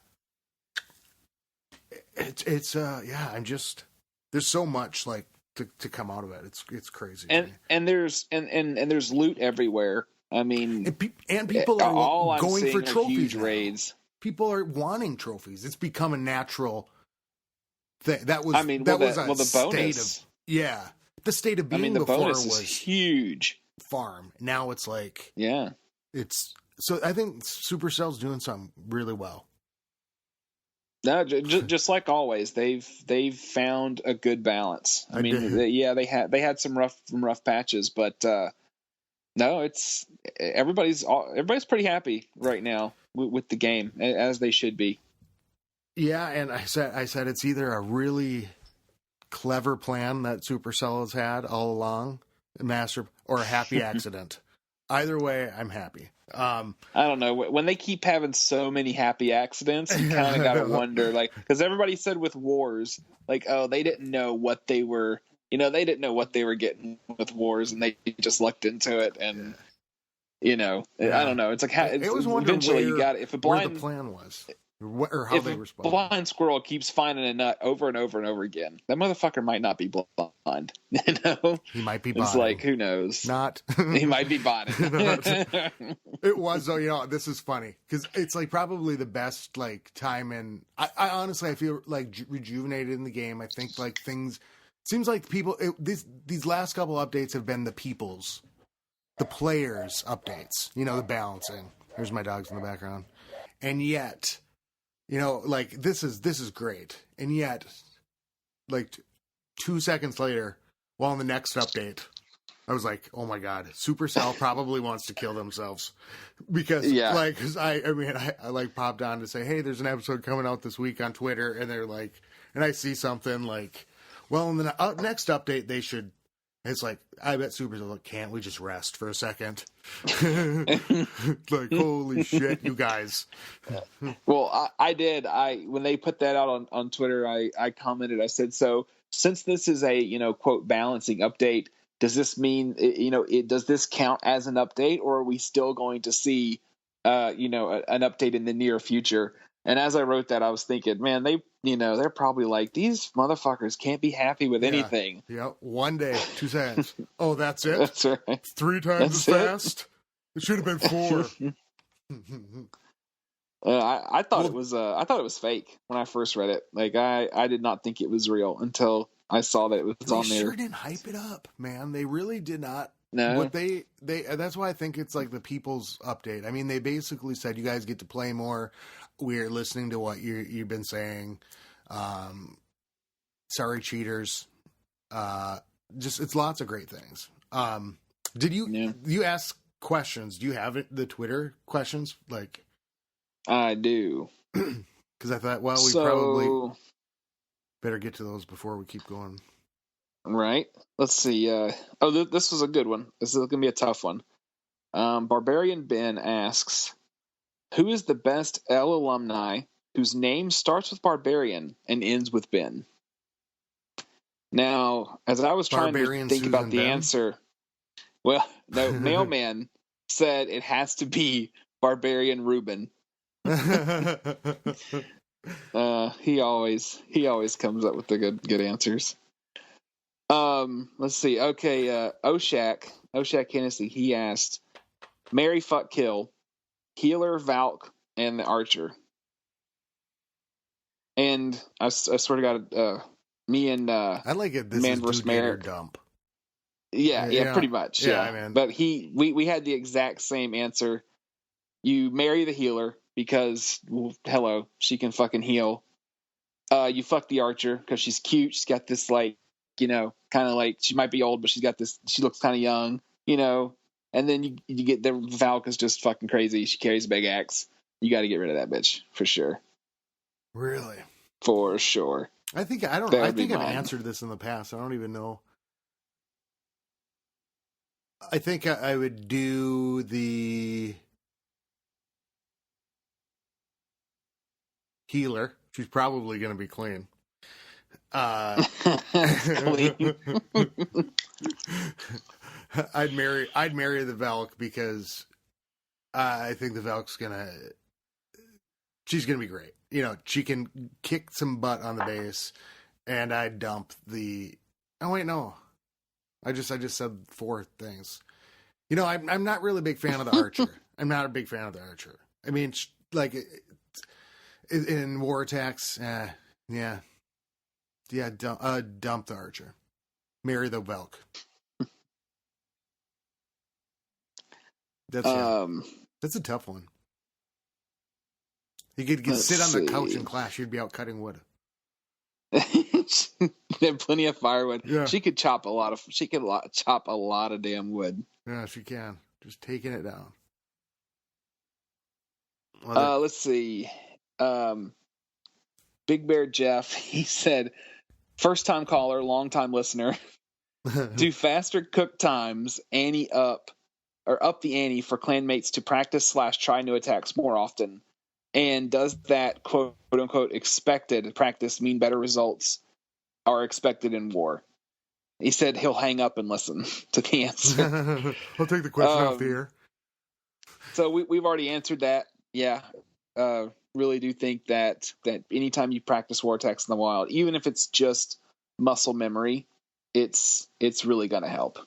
just there's so much like to come out of it. It's crazy. And there's loot everywhere. I mean, and people are all going for trophies. Huge raids. People are wanting trophies. It's become a natural thing. That was the bonus. The state of being before bonus was huge. Farm. Now it's like it's so. I think Supercell's doing something really well. No, just like always, they've found a good balance. I mean, they had some rough patches, but no, it's everybody's pretty happy right now with the game, as they should be. Yeah, and I said it's either a really clever plan that Supercell has had all along, or a happy accident. Either way, I'm happy. I don't know. When they keep having so many happy accidents, you kind of got to wonder, because everybody said with Wars, they didn't know what they were, they didn't know what they were getting with Wars, and they just lucked into it, and I don't know. It's like it was eventually where you got if a blind where the plan was. or how if they a respond. blind squirrel keeps finding a nut over and over and over again, that motherfucker might not be blind. You know, He might be it's botting. like, who knows? Not. He might be botting. It was though. You know, this is funny because it's like probably the best like time in. I honestly I feel like rejuvenated in the game. I think like things. Seems like people. These last couple updates have been the players updates. You know, the balancing. There's my dogs in the background, and yet. You know, like this is great, and yet, like 2 seconds later, well, in the next update, I was like, "Oh my god, Supercell probably wants to kill themselves," because like, cause I like popped on to say, "Hey, there's an episode coming out this week on Twitter," and they're like, and I see something like, "Well, in the next update, they should." It's like, I bet Supercell like, can't we just rest for a second? Like, holy shit, you guys. Well, I did. When they put that out on Twitter, I commented. I said, so since this is a, quote, balancing update, does this mean, does this count as an update, or are we still going to see, an update in the near future? And as I wrote that, I was thinking, man, they're probably like, these motherfuckers can't be happy with anything. Yeah, 1 day, 2 seconds. Oh, that's it? That's right. 3 times as fast? It should have been 4. I thought it was fake when I first read it. Like I did not think it was real until I saw that it was on there. They sure didn't hype it up, man. They really did not. No. What they that's why I think it's like the people's update. I memean, they basically said you guys get to play more. We're listening to what you've been saying. Sorry, cheaters. Just it's lots of great things. Did you ask questions? Do you have the Twitter questions? Like, I do. Because I thought, well, we probably better get to those before we keep going. Right. Let's see. This was a good one. This is going to be a tough one. Barbarian Ben asks, who is the best L alumni whose name starts with Barbarian and ends with Ben? Now, as I was trying to think about the answer, well, the mailman said it has to be Barbarian Ruben. He always comes up with the good answers. Let's see. Okay, Oshak Hennessy, he asked, Mary fuck kill, healer, Valk, and the archer. And I swear to God, me and I like it. This Man is vs. Merrick dump. Yeah, pretty much. Yeah, man. But we had the exact same answer. You marry the healer because, well, hello, she can fucking heal. You fuck the archer because she's cute. She's got this like, kind of like, she might be old, but she's got this. She looks kind of young, And then you get the Valk is just fucking crazy. She carries a big axe. You got to get rid of that bitch for sure. Really? For sure. I think I've answered this in the past. I don't even know. I think I would do the healer. She's probably going to be clean. Clean. I'd marry the Valk because I think the Valk's she's gonna be great. She can kick some butt on the base, and I'd dump the. Oh wait, no, I just said 4 things. I'm not really a big fan of the archer. I'm not a big fan of the archer. I mean, like in war attacks, yeah, dump the archer, marry the Valk. That's a tough one. You could sit on the couch and clash. You'd be out cutting wood. Have plenty of firewood. Yeah. She could chop a lot of damn wood. Yeah, she can. Just taking it down. Let's see. Big Bear Jeff, he said, first time caller, long time listener. Do faster cook times up the ante for clanmates to practice / try new attacks more often? And does that quote unquote expected practice mean better results are expected in war? He said he'll hang up and listen to the answer. I'll take the question off the air. So we've already answered that. Yeah. really do think that anytime you practice vortex in the wild, even if it's just muscle memory, it's really going to help.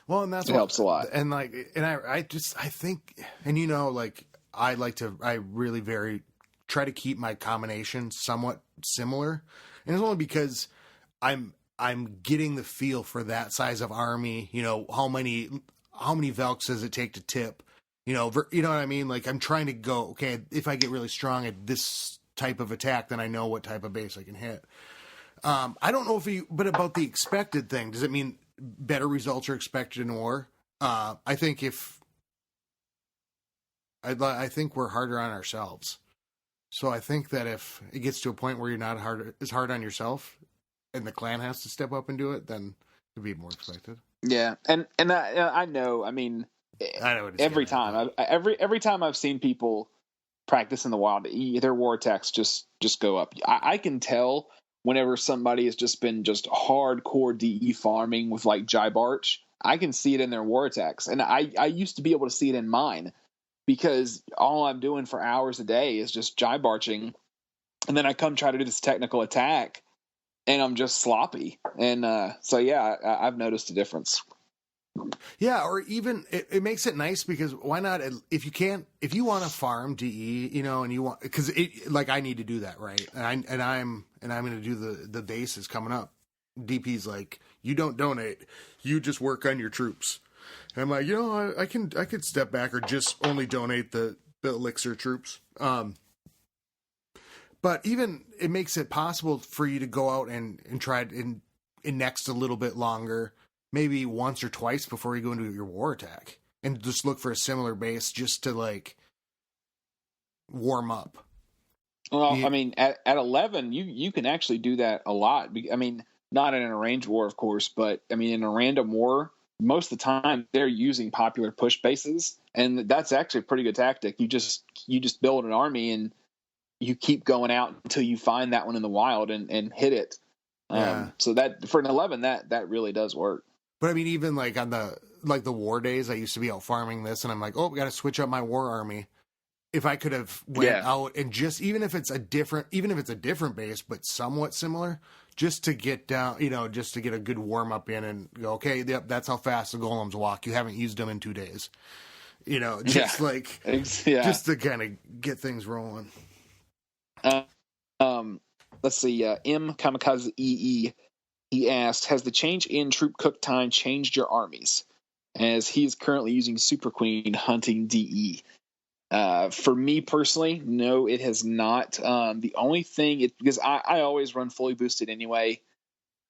Well, and that's it helps a lot. And like, and I think, and like, I really try to keep my combination somewhat similar, and it's only because I'm getting the feel for that size of army. How many Velks does it take to tip? You know what I mean? Like, I'm trying to go, okay, if I get really strong at this type of attack, then I know what type of base I can hit. I don't know but about the expected thing, does it mean better results are expected in war? I think I think we're harder on ourselves. So I think that if it gets to a point where you're not as hard on yourself, and the clan has to step up and do it, then it'd be more expected. Yeah, and I know. I mean, I know every time I've seen people practice in the wild, their war attacks just go up. I can tell whenever somebody has just been hardcore DE farming with like Jibe Arch. I can see it in their war attacks, and I used to be able to see it in mine, because all I'm doing for hours a day is just Jibe Arching, and then I come try to do this technical attack, and I'm just sloppy. And so yeah, I've noticed a difference. Yeah, or even it makes it nice, because why not, if you want to farm DE, and you want, because like, I need to do that, right? And I'm going to do the bases coming up. DP's like, you don't donate, you just work on your troops. And I'm like, I could step back or just only donate the elixir troops. But even it makes it possible for you to go out and try and next a little bit longer, maybe once or twice before you go into your war attack, and just look for a similar base just to like warm up. Well, I mean, at 11, you can actually do that a lot. I mean, not in an arranged war, of course, but I mean, in a random war, most of the time they're using popular push bases, and that's actually a pretty good tactic. You just build an army and you keep going out until you find that one in the wild and hit it. Yeah. So that for an 11, that really does work. But I mean, even like on the war days, I used to be out farming this, and I'm like, oh, we got to switch up my war army. If I could have went out and just, even if it's a different base, but somewhat similar, just to get down, just to get a good warm up in and go, okay, yep, that's how fast the golems walk. You haven't used them in 2 days. Just just to kind of get things rolling. Let's see. M Kamikaze EE. He asked, has the change in troop cook time changed your armies? As he is currently using Super Queen hunting DE. For me personally, no, it has not. The only thing, because I always run fully boosted anyway.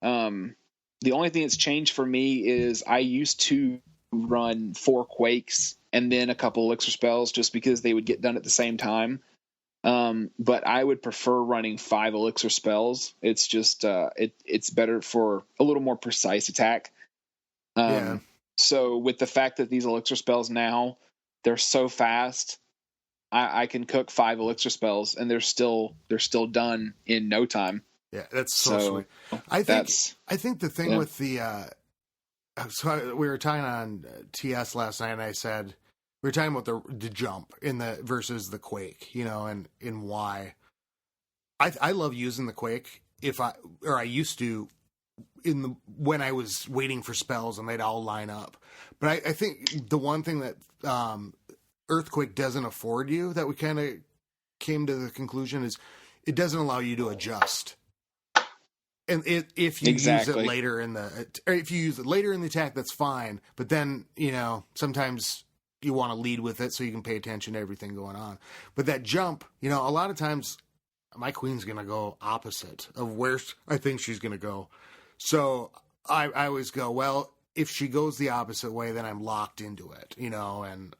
The only thing that's changed for me is I used to run 4 Quakes and then a couple elixir spells, just because they would get done at the same time. But I would prefer running 5 elixir spells. It's just it's better for a little more precise attack. So with the fact that these elixir spells now, they're so fast, I can cook 5 elixir spells and they're still done in no time. Yeah, that's so sweet. I think the thing with the so we were talking on TS last night, and I said we were talking about the jump in the versus the Quake, and why I love using the Quake I used to when I was waiting for spells and they'd all line up. But I think the one thing that Earthquake doesn't afford you, that we kind of came to the conclusion, is it doesn't allow you to adjust. And if you use it later if you use it later in the attack, that's fine. But then, sometimes you want to lead with it so you can pay attention to everything going on. But that jump, a lot of times my queen's going to go opposite of where I think she's going to go. So I always go, well, if she goes the opposite way, then I'm locked into it, and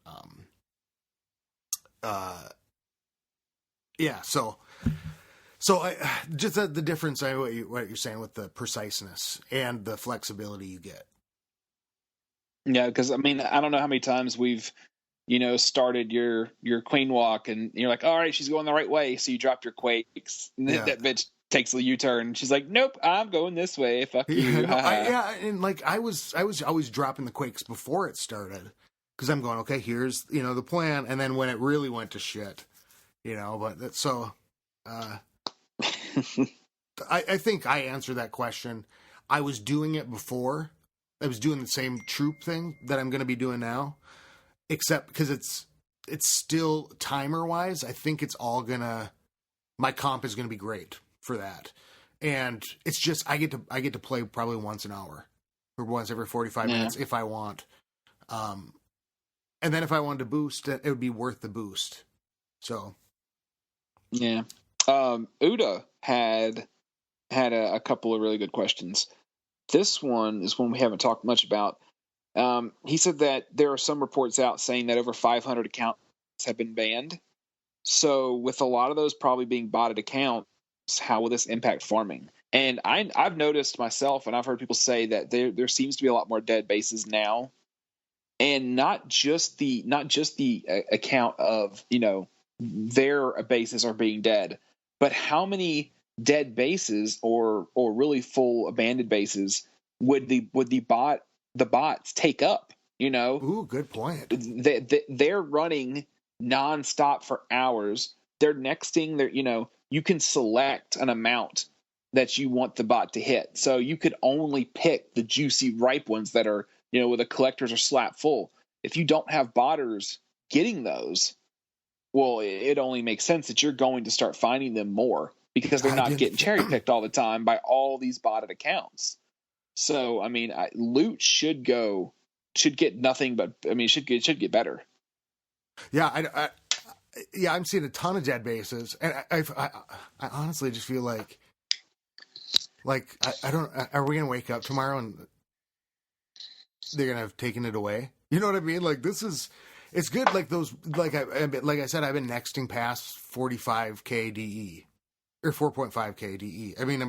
yeah. So I just the difference, what you're saying with the preciseness and the flexibility you get. Yeah, because I mean, I don't know how many times we've, started your queen walk and you're like, all right, she's going the right way, so you drop your quakes, and then that bitch takes a U-turn. She's like, nope, I'm going this way. Fuck you. And like I was always dropping the quakes before it started, because I'm going, okay, here's the plan, and then when it really went to shit, But that's so. I think I answered that question. I was doing it before. I was doing the same troop thing that I'm going to be doing now, except because it's still timer wise. I think it's all gonna. My comp is going to be great for that, and it's just I get to play probably once an hour or once every 45 minutes if I want. And then if I wanted to boost, it would be worth the boost. So, yeah. Uda had a couple of really good questions. This one is one we haven't talked much about. He said that there are some reports out saying that over 500 accounts have been banned. So with a lot of those probably being botted accounts, how will this impact farming? And I've noticed myself, and I've heard people say that there seems to be a lot more dead bases now, and not just the account of their bases are being dead, but how many dead bases or really full abandoned bases would the bots take up? ooh, good point. They're running nonstop for hours. They're nexting. You can select an amount that you want the bot to hit. So you could only pick the juicy, ripe ones that are, where the collectors are slap full. If you don't have botters getting those, well, it only makes sense that you're going to start finding them more because they're not getting cherry picked all the time by all these botted accounts. So, I mean, loot should get nothing but, it should get better. Yeah, I'm seeing a ton of dead bases, and I honestly just feel like I don't. Are we gonna wake up tomorrow and they're gonna have taken it away? You know what I mean? Like it's good. Like those, like I said, I've been nexting past 45k DE or 4.5k DE. I mean,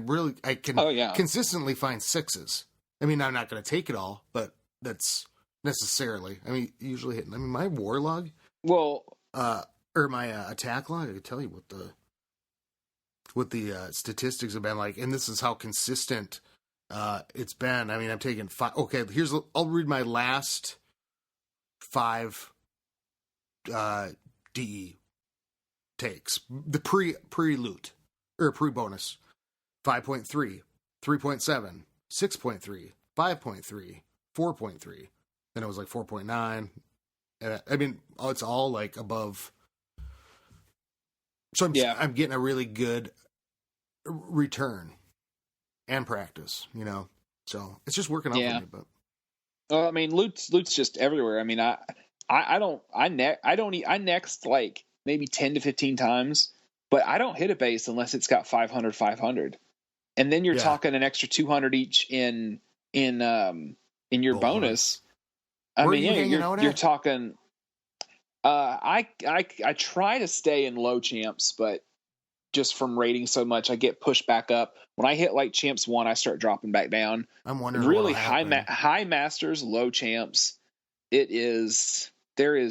I can consistently find sixes. I mean, I'm not gonna take it all, but that's necessarily. I mean, usually hitting. I mean, my war log. Well, or my attack log, I could tell you what the statistics have been like, and this is how consistent it's been. I mean, I'm taking 5. Okay, I'll read my last 5 DE takes. The pre-loot or pre-bonus: 5.3, 3.7, 6.3, 5.3, 4.3. Then it was like 4.9. And I mean, it's all like above. So I'm getting a really good return and practice, So it's just working out for me. But well, I mean, loot's just everywhere. I mean, I next like maybe 10 to 15 times, but I don't hit a base unless it's got 500, and then you're talking an extra 200 each in your bonus. I mean, you're talking. I try to stay in low champs, but just from rating so much, I get pushed back up. When I hit like champs 1, I start dropping back down. I'm wondering really high masters, low champs. There's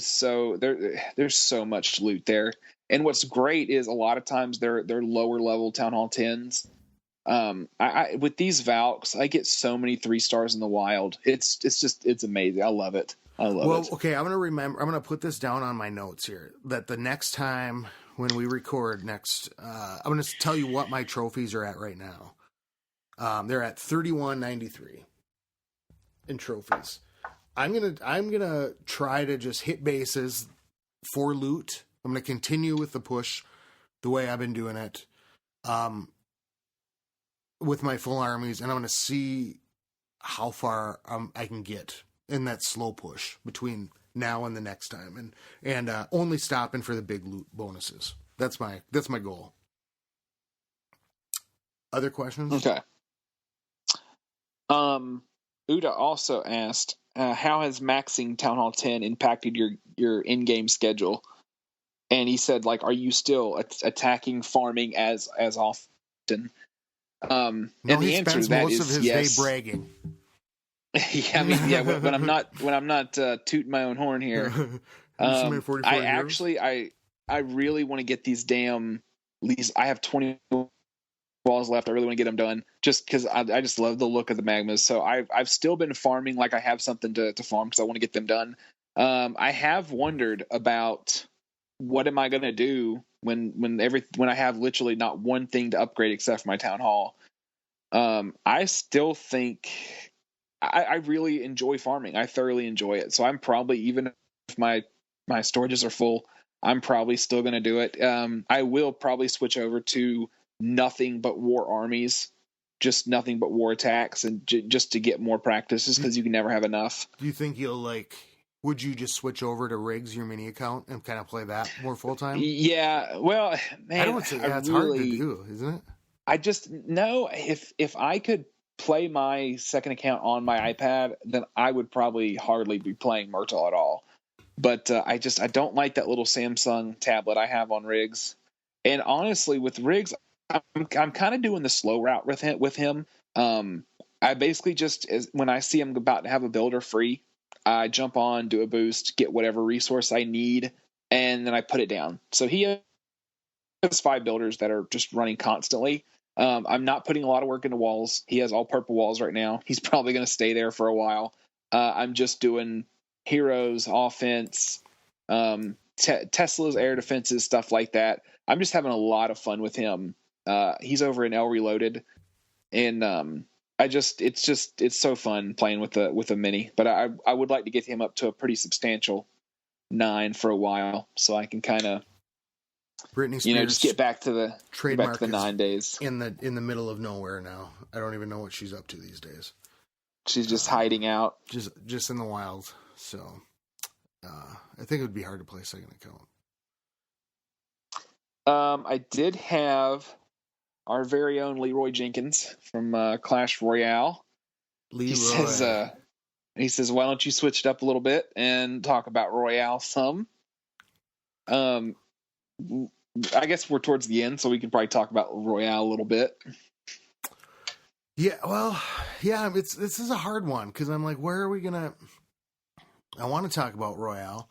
so much loot there, and what's great is a lot of times they're lower level town hall 10s. I with these Valks, I get so many 3 stars in the wild. It's amazing. I love it. Okay, I'm gonna put this down on my notes here, that the next time when we record next, I'm gonna tell you what my trophies are at right now. They're at 3193 in trophies. I'm gonna try to just hit bases for loot. I'm gonna continue with the push the way I've been doing it, with my full armies, and I'm gonna see how far I can get in that slow push between now and the next time, and only stopping for the big loot bonuses. That's my goal. Other questions? Okay. Uda also asked, how has maxing Town Hall 10 impacted your in-game schedule? And he said, like, are you still attacking farming as often? And the answer to that is most of his yes. day bragging. Yeah, I mean, yeah. When I'm not tooting my own horn here, I really want to get these damn leads. I have 20 balls left. I really want to get them done, just because I just love the look of the magmas. So I've still been farming like I have something to farm because I want to get them done. I have wondered about what am I going to do when I have literally not one thing to upgrade except for my town hall? I still think I really enjoy farming. I thoroughly enjoy it. So I'm probably, even if my storages are full, I'm probably still going to do it. I will probably switch over to nothing but war armies, just nothing but war attacks, and just to get more practice, just because you can never have enough. Do you think would you just switch over to Riggs, your mini account, and kind of play that more full time? Yeah, well, man, I don't say it's hard to do, isn't it? I just know if I could play my second account on my iPad, then I would probably hardly be playing Myrtle at all. But I don't like that little Samsung tablet I have on Riggs. And honestly, with Riggs, I'm kind of doing the slow route with him. I basically just, when I see him about to have a builder free, I jump on, do a boost, get whatever resource I need, and then I put it down. So he has 5 builders that are just running constantly. I'm not putting a lot of work into walls. He has all purple walls right now. He's probably going to stay there for a while. I'm just doing heroes, offense, Tesla's air defenses, stuff like that. I'm just having a lot of fun with him. He's over in L Reloaded, and it's so fun playing with a mini. But I would like to get him up to a pretty substantial 9 for a while, so I can kind of, Britney Spears, just get back to the 9 days. In the middle of nowhere now. I don't even know what she's up to these days. She's just hiding out, just in the wild. So, I think it would be hard to play second account. I did have our very own Leroy Jenkins from Clash Royale. Leroy. He says, why don't you switch it up a little bit and talk about Royale some? I guess we're towards the end, so we can probably talk about Royale a little bit. Yeah, well, yeah, this is a hard one, because I'm like, where are we going to... I want to talk about Royale,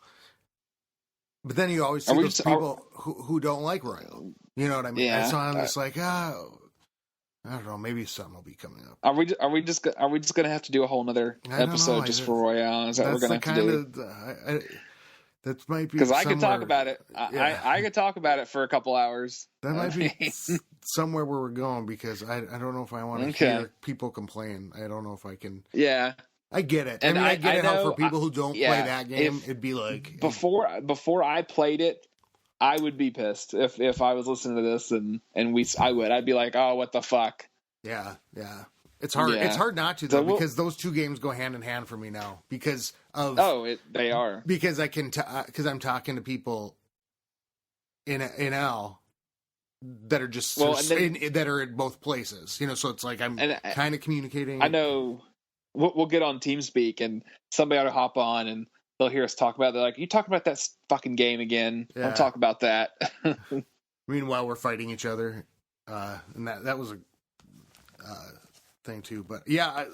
but then you always see those people who don't like Royale. You know what I mean? Yeah. So I'm just like, I don't know, maybe something will be coming up. Are we just going to have to do a whole nother episode just for Royale? Is that what we're going to have to do? That might be, because I could talk about it. I could talk about it for a couple hours. That might be somewhere where we're going, because I don't know if I want to hear people complain. I don't know if I can. Yeah, I get it. And I get it. How for people who don't play that game, it'd be like before I played it, I would be pissed if I was listening to this and I'd be like, oh, what the fuck. Yeah. It's hard. Yeah. It's hard not to, though, because those two games go hand in hand for me now. Because of they are, because I can because I'm talking to people in L that are just that are in both places. So it's like I'm kind of communicating. I know we'll get on TeamSpeak and somebody ought to hop on and they'll hear us talk about it. They're like, you talk about that fucking game again. Yeah. Don't talk about that. Meanwhile, we're fighting each other, and that was a thing too. But yeah,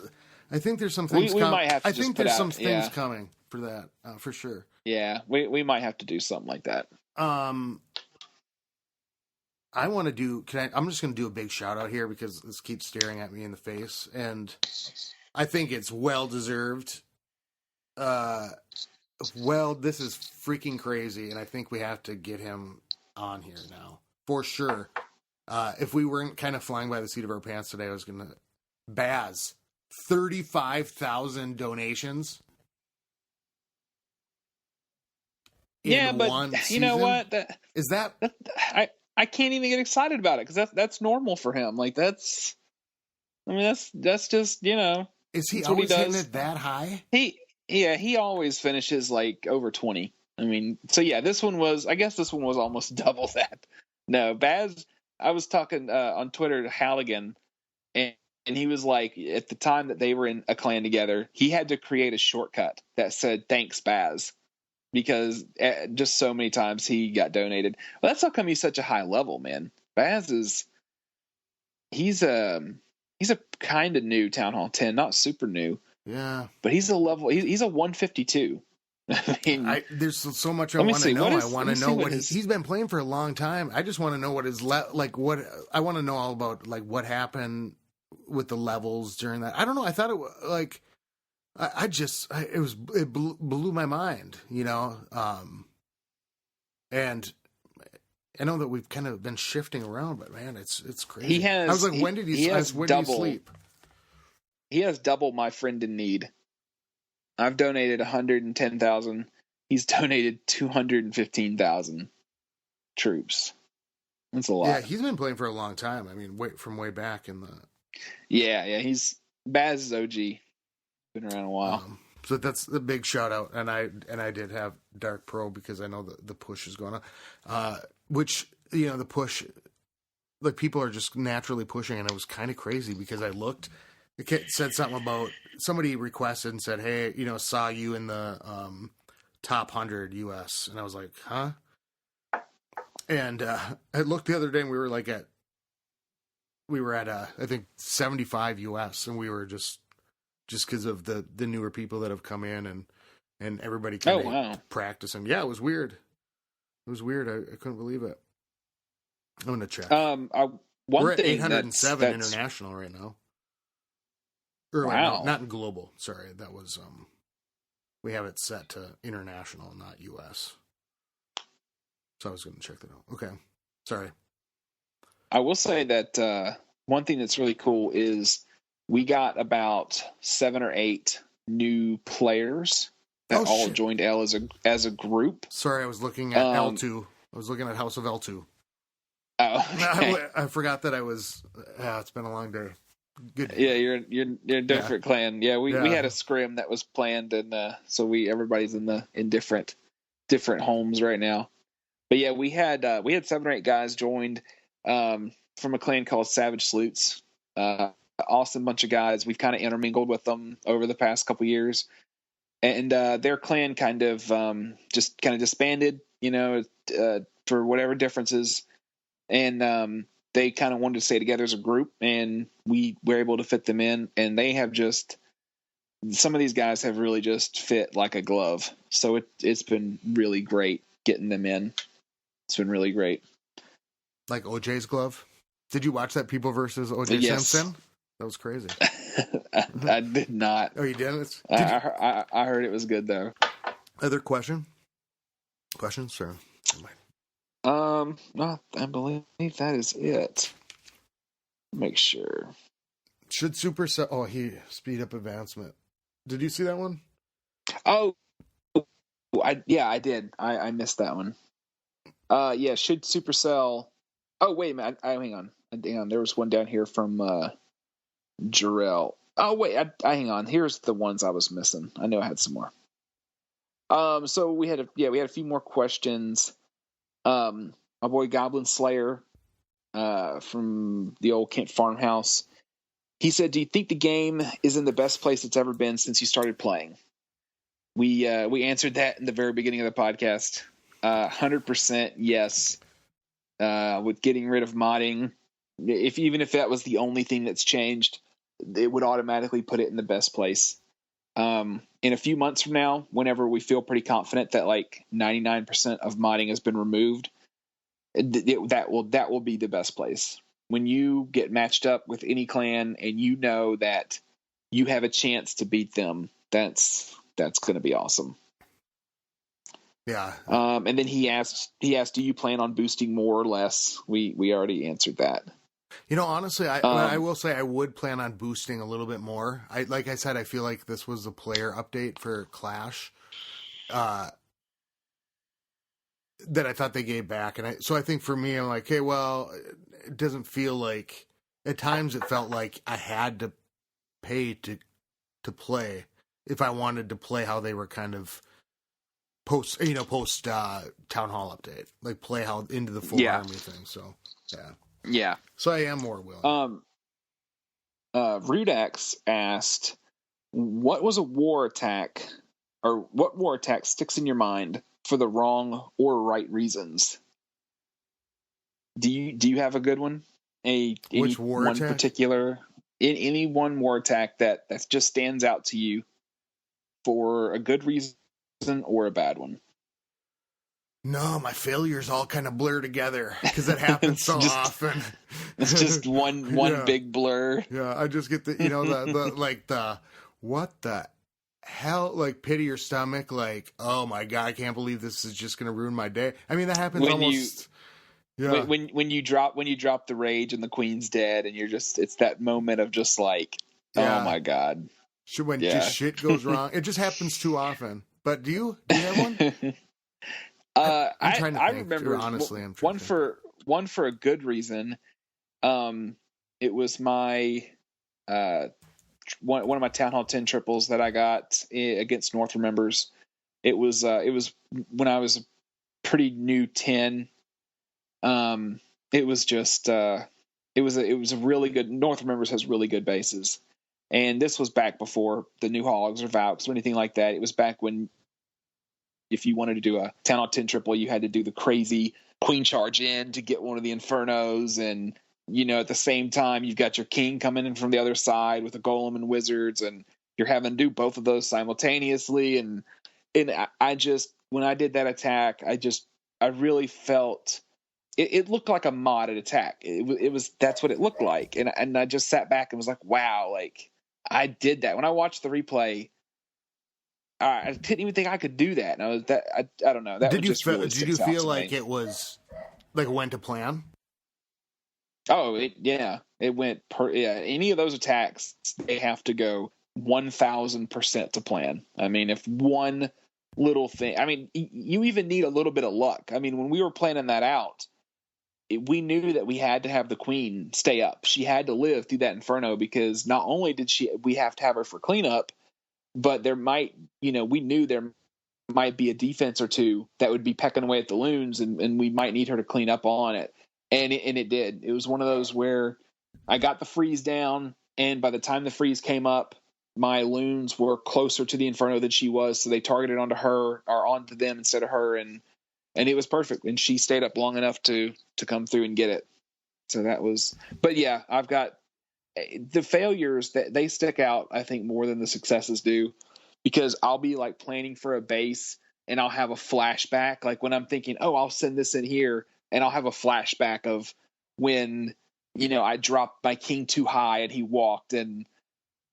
I think there's some things. We might have to. I think there's some things coming for that, for sure. Yeah, we might have to do something like that. I want to do. I'm just going to do a big shout out here, because this keeps staring at me in the face, and I think it's well deserved. This is freaking crazy, and I think we have to get him on here now for sure. If we weren't kind of flying by the seat of our pants today, I was going to. Baz, 35,000 donations. Yeah, but you know what? I can't even get excited about it, because that's normal for him. Like that's just Is he always hitting it that high? He always finishes like over 20. I mean, so yeah, this one was almost double that. No, Baz. I was talking on Twitter to Halligan, and he was like, at the time that they were in a clan together, he had to create a shortcut that said "Thanks, Baz," because just so many times he got donated. Well, that's how come he's such a high level, man. Baz he's a kind of new Town Hall 10, not super new. Yeah, but he's a 152. I mean, there's so much I want to know. I want to know what he's been playing for a long time. I just want to know what his what I want to know all about, like what happened with the levels during that. I don't know. I thought it was like it blew my mind. And I know that we've kind of been shifting around, but man, it's crazy. He has. I was like, when did he sleep? He has double my friend in need. I've donated 110,000. He's donated 215,000 troops. That's a lot. Yeah, he's been playing for a long time. I mean, from way back in the. Yeah. He's Baz's OG. Been around a while. So that's the big shout out, and I did have Dark Pro because I know the push is going on, which the push, like people are just naturally pushing, and it was kind of crazy because I looked, it said something about somebody requested and said, hey, saw you in the top 100 US, and I was like, huh? And I looked the other day, and we were at I think 75 US, and we were just because of the newer people that have come in and everybody kind of practicing. Yeah, it was weird. I couldn't believe it. I'm going to check. We're at 807 international right now. Or, wow. No, not in global. Sorry. That was, we have it set to international, not US. So I was going to check that out. Okay. Sorry. I will say that one thing that's really cool is we got about 7 or 8 new players that all joined L as a group. Sorry, I was looking at L2. I was looking at House of L2. Oh, okay. I forgot that I was. It's been a long day. Good. Yeah, you're a different clan. Yeah, we had a scrim that was planned, and so everybody's in different homes right now. But yeah, we had 7 or 8 guys joined from a clan called Savage Salutes. Awesome bunch of guys. We've kind of intermingled with them over the past couple years, and their clan kind of disbanded, for whatever differences, and they kind of wanted to stay together as a group, and we were able to fit them in, and they have some of these guys have really just fit like a glove. So it's been really great getting them in. It's been really great. Like OJ's glove. Did you watch that People versus OJ Simpson? That was crazy. I did not. Oh, you didn't? I heard it was good though. Other questions, sir? No, I believe that is it. Make sure. Should Supercell? Oh, speed up advancement. Did you see that one? Oh, I did. I missed that one. Yeah. Should Supercell? Oh, wait a minute. Hang on. There was one down here from Jarrell. Oh, wait. Hang on. Here's the ones I was missing. I know I had some more. So we had a few more questions. My boy Goblin Slayer, from the old Kent Farmhouse. He said, "Do you think the game is in the best place it's ever been since you started playing?" We answered that in the very beginning of the podcast. 100% yes. With getting rid of modding, even if that was the only thing that's changed, it would automatically put it in the best place. In a few months from now, whenever we feel pretty confident that like 99% of modding has been removed, that will be the best place. When you get matched up with any clan and you know that you have a chance to beat them, that's going to be awesome. Yeah. And then he asked, do you plan on boosting more or less? We already answered that. Honestly, I will say I would plan on boosting a little bit more. Like I said, I feel like this was a player update for Clash that I thought they gave back. And so I think for me, I'm like, hey, well, it doesn't feel like, at times it felt like I had to pay to play if I wanted to play how they were kind of post town hall update, like play how into the full army thing. So yeah. So I am more willing. Rudax asked, what war attack sticks in your mind for the wrong or right reasons? Do you have a good one? Which war one attack? Particular, any one war attack that just stands out to you for a good reason or a bad one? No, my failures all kind of blur together because it happens so often. It's just one big blur. Yeah, I just get the what the hell, like pity your stomach, like, oh my God, I can't believe this is just going to ruin my day. I mean, that happens When almost. Yeah. when you drop the rage and the queen's dead, and you're just, it's that moment of just like, oh Yeah. my God. When Yeah. just shit goes wrong. It just happens too often. But do you have one? I'm trying to I think. remember Honestly, I'm trying one to think. for a good reason. It was my one of my Town Hall 10 triples that I got against Northern members. It was when I was pretty new 10. It was just it was a really good, Northern members has really good bases. And this was back before the new hogs or Valks or anything like that. It was back when if you wanted to do a Town Hall 10 triple, you had to do the crazy queen charge in to get one of the Infernos. And, at the same time, you've got your king coming in from the other side with a golem and wizards, and you're having to do both of those simultaneously. And I just, when I did that attack, I really felt it looked like a modded attack. It was, that's what it looked like. And I just sat back and was like, wow, like I did that. When I watched the replay, I didn't even think I could do that. And I don't know. That Did would just really did you sticks out feel to like me. it was like it went to plan? Oh, it went any of those attacks, they have to go 1,000% to plan. I mean, if one little thing, I mean, you even need a little bit of luck. I mean, when we were planning that out, we knew that we had to have the queen stay up. She had to live through that inferno, because not only did we have to have her for cleanup, but there might, we knew there might be a defense or two that would be pecking away at the loons, and we might need her to clean up on it. And it did. It was one of those where I got the freeze down, and by the time the freeze came up, my loons were closer to the inferno than she was, so they targeted onto her or onto them instead of her, and it was perfect. And she stayed up long enough to come through and get it. So that was. But yeah, I've got the failures that they stick out, I think, more than the successes do, because I'll be like planning for a base and I'll have a flashback. Like when I'm thinking, oh, I'll send this in here, and I'll have a flashback of when, I dropped my king too high and he walked. And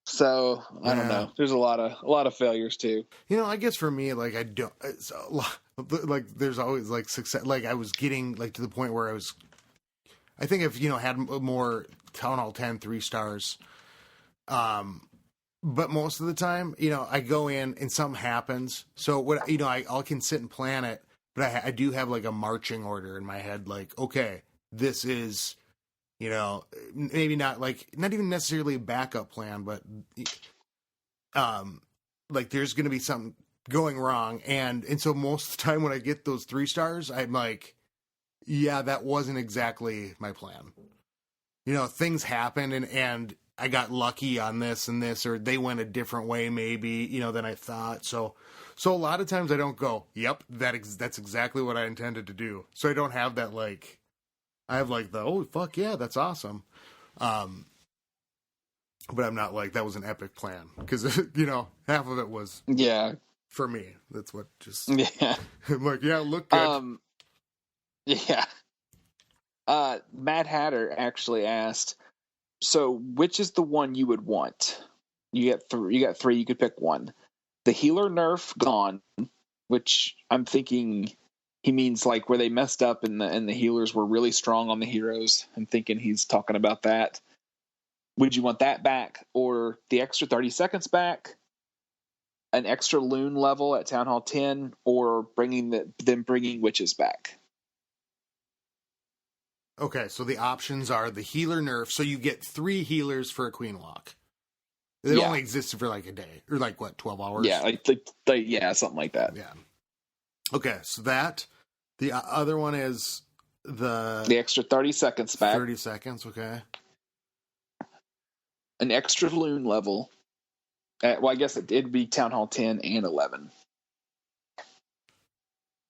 so I don't know. There's a lot of failures too. I guess for me, like I don't, it's a lot, like there's always like success. Like I was getting like to the point where I think if had more Town Hall 10 3-stars, but most of the time, I go in and something happens. So what, I can sit and plan it, but I do have like a marching order in my head. Like, okay, this is, maybe not even necessarily a backup plan, but, like there's going to be something going wrong. And so most of the time when I get those 3-stars, I'm like, yeah, that wasn't exactly my plan. Things happen and I got lucky on this and this, or they went a different way maybe, than I thought. So a lot of times I don't go, yep, that's exactly what I intended to do. So I don't have that, like, I have like oh, fuck yeah, that's awesome. But I'm not like, that was an epic plan, because, half of it was, for me. That's what just, I'm like, yeah, look good. Yeah. Mad Hatter actually asked, so which is the one you would want? You got three, you could pick one. The healer nerf gone, which I'm thinking he means like where they messed up and the healers were really strong on the heroes. I'm thinking he's talking about that. Would you want that back, or the extra 30 seconds back, an extra loon level at Town Hall 10, or bringing witches back? Okay, so the options are the healer nerf, so you get 3 healers for a queen walk. It only existed for like a day, or like what, 12 hours? Yeah, yeah, something like that. Yeah. Okay, so that, the other one is the extra 30 seconds back. 30 seconds, okay. An extra loon level. Well, I guess it'd be Town Hall 10 and 11.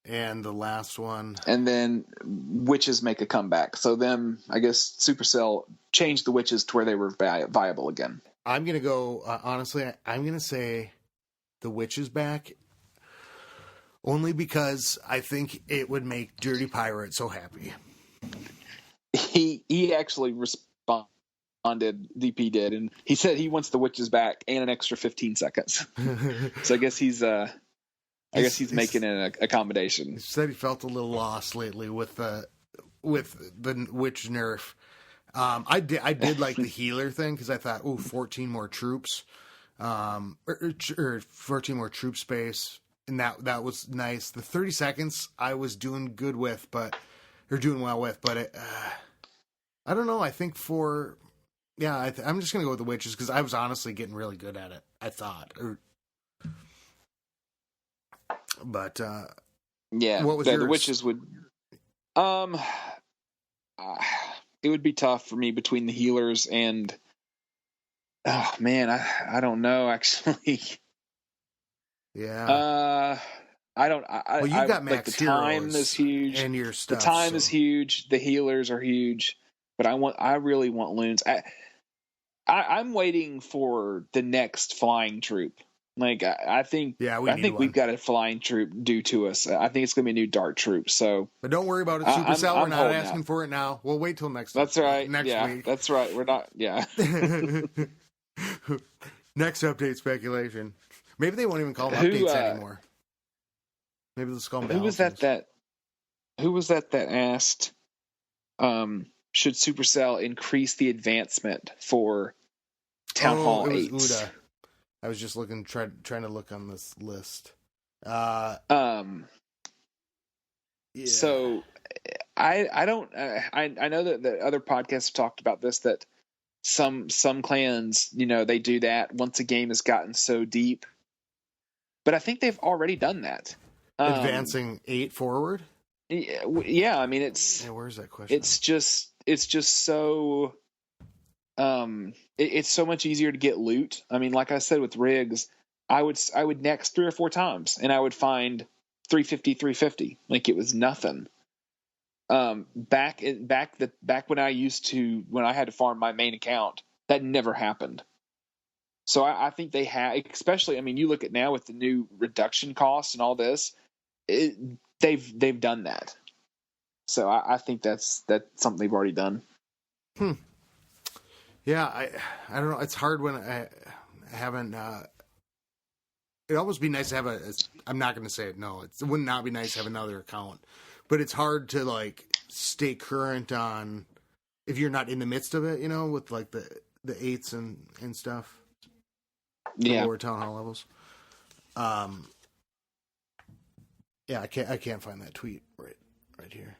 And the last one. And then witches make a comeback. So them, I guess Supercell changed the witches to where they were viable again. I'm going to go, honestly, I'm going to say the witches back, only because I think it would make Dirty Pirate so happy. He actually responded DP did, and he said he wants the witches back and an extra 15 seconds. So I guess he's making an accommodation. He said he felt a little lost lately with the witch nerf. I did like the healer thing because I thought, 14 more troops, or 14 more troop space, and that was nice. The 30 seconds I was doing well with, but I don't know. I think I'm just gonna go with the witches because I was honestly getting really good at it. I thought, but what was yours? The witches would, it would be tough for me between the healers and, oh man, I don't know actually. Yeah. I don't. Well, you got max like the time is huge, and your stuff. The time is huge. The healers are huge, but I really want loons. I'm waiting for the next flying troop. Like I think we've got a flying troop due to us. I think it's going to be a new dart troop. So, but don't worry about it, Supercell. We're not asking for it now. We'll wait till next. That's right. Next week. That's right. We're not. Yeah. Next update speculation. Maybe they won't even call them updates anymore. Maybe they'll call them. Who was that? Who was that asked? Should Supercell increase the advancement for Town Hall 8? Uda. I was just trying to look on this list. Yeah. So I don't. I know that the other podcasts have talked about this, that some clans, they do that once a game has gotten so deep. But I think they've already done that. Advancing 8 forward? Yeah, I mean it's. Yeah, where's that question? It's just so. It's so much easier to get loot. I mean, like I said with rigs, I would next 3 or 4 times, and I would find 350. Like it was nothing. Back when I had to farm my main account, that never happened. So I think they have, especially. I mean, you look at now with the new reduction costs and all this, they've done that. So I think that's something they've already done. Yeah, I don't know. It's hard when I haven't. It'd almost be nice to have I'm not going to say it. No, it would not be nice to have another account, but it's hard to stay current on if you're not in the midst of it. With the 8s and stuff. Yeah, lower town hall levels. Yeah, I can't find that tweet right here.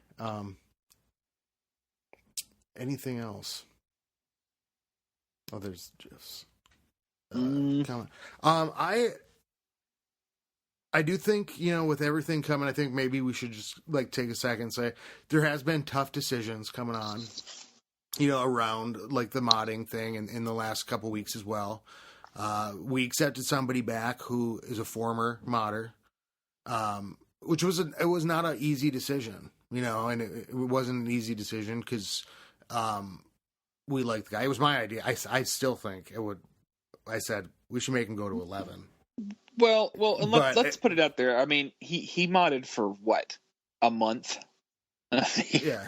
Anything else? Oh, there's just comment. I do think, with everything coming, I think maybe we should just take a second and say there has been tough decisions coming on, around the modding thing in the last couple weeks as well. We accepted somebody back who is a former modder, which it was not an easy decision, and it wasn't an easy decision because we liked the guy. It was my idea. I still think it would. I said we should make him go to 11. Well, and let's put it out there. I mean, he modded for what, a month? Yeah,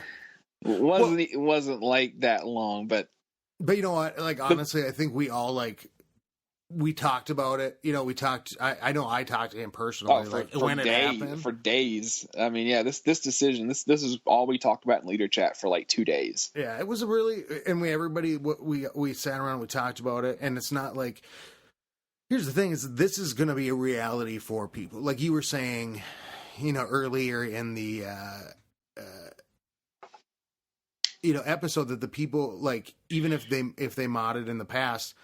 it wasn't like that long, but you know what? Honestly, I think we all we talked about it. We talked. I know I talked to him personally. When it happened for days. I mean, yeah, this decision. This is all we talked about in leader chat for 2 days. Yeah, it was we sat around and we talked about it, and it's not like. Here's the thing: is this is going to be a reality for people, like you were saying, earlier in the episode, that the people even if they modded in the past.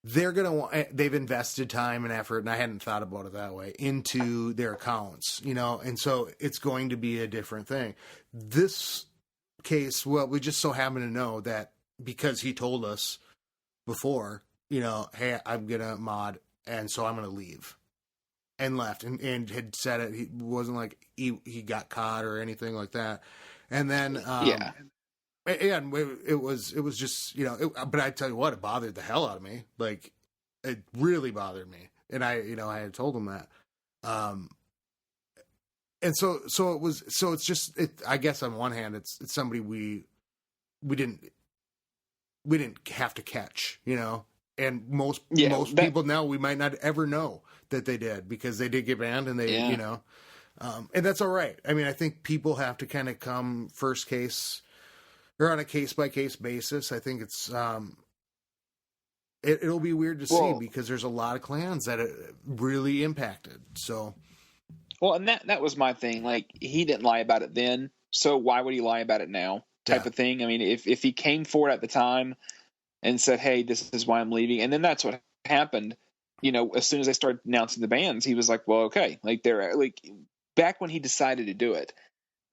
They're going to want, they've invested time and effort, and I hadn't thought about it that way, into their accounts, and so it's going to be a different thing. This case, well, we just so happen to know that because he told us before, hey, I'm going to mod, and so I'm going to leave, and left, and had said it. He wasn't he got caught or anything like that. And then, yeah. And it was just, but I tell you what, it bothered the hell out of me. It really bothered me. And I had told him that. And so it's just, I guess on one hand, it's somebody we didn't we didn't have to catch, you know. And most people now, we might not ever know that they did, because they did get banned, and they, you know, and that's all right. I mean, I think people have to kind of come first case or on a case by case basis. I think it's it'll be weird to see, because there's a lot of clans that it really impacted. So, well, and that was my thing. Like, he didn't lie about it then, so why would he lie about it now? Type of thing. I mean, if he came forward at the time and said, "Hey, this is why I'm leaving," and then that's what happened. You know, as soon as they started announcing the bans, he was like, "Well, okay." Like, they're like, back when he decided to do it,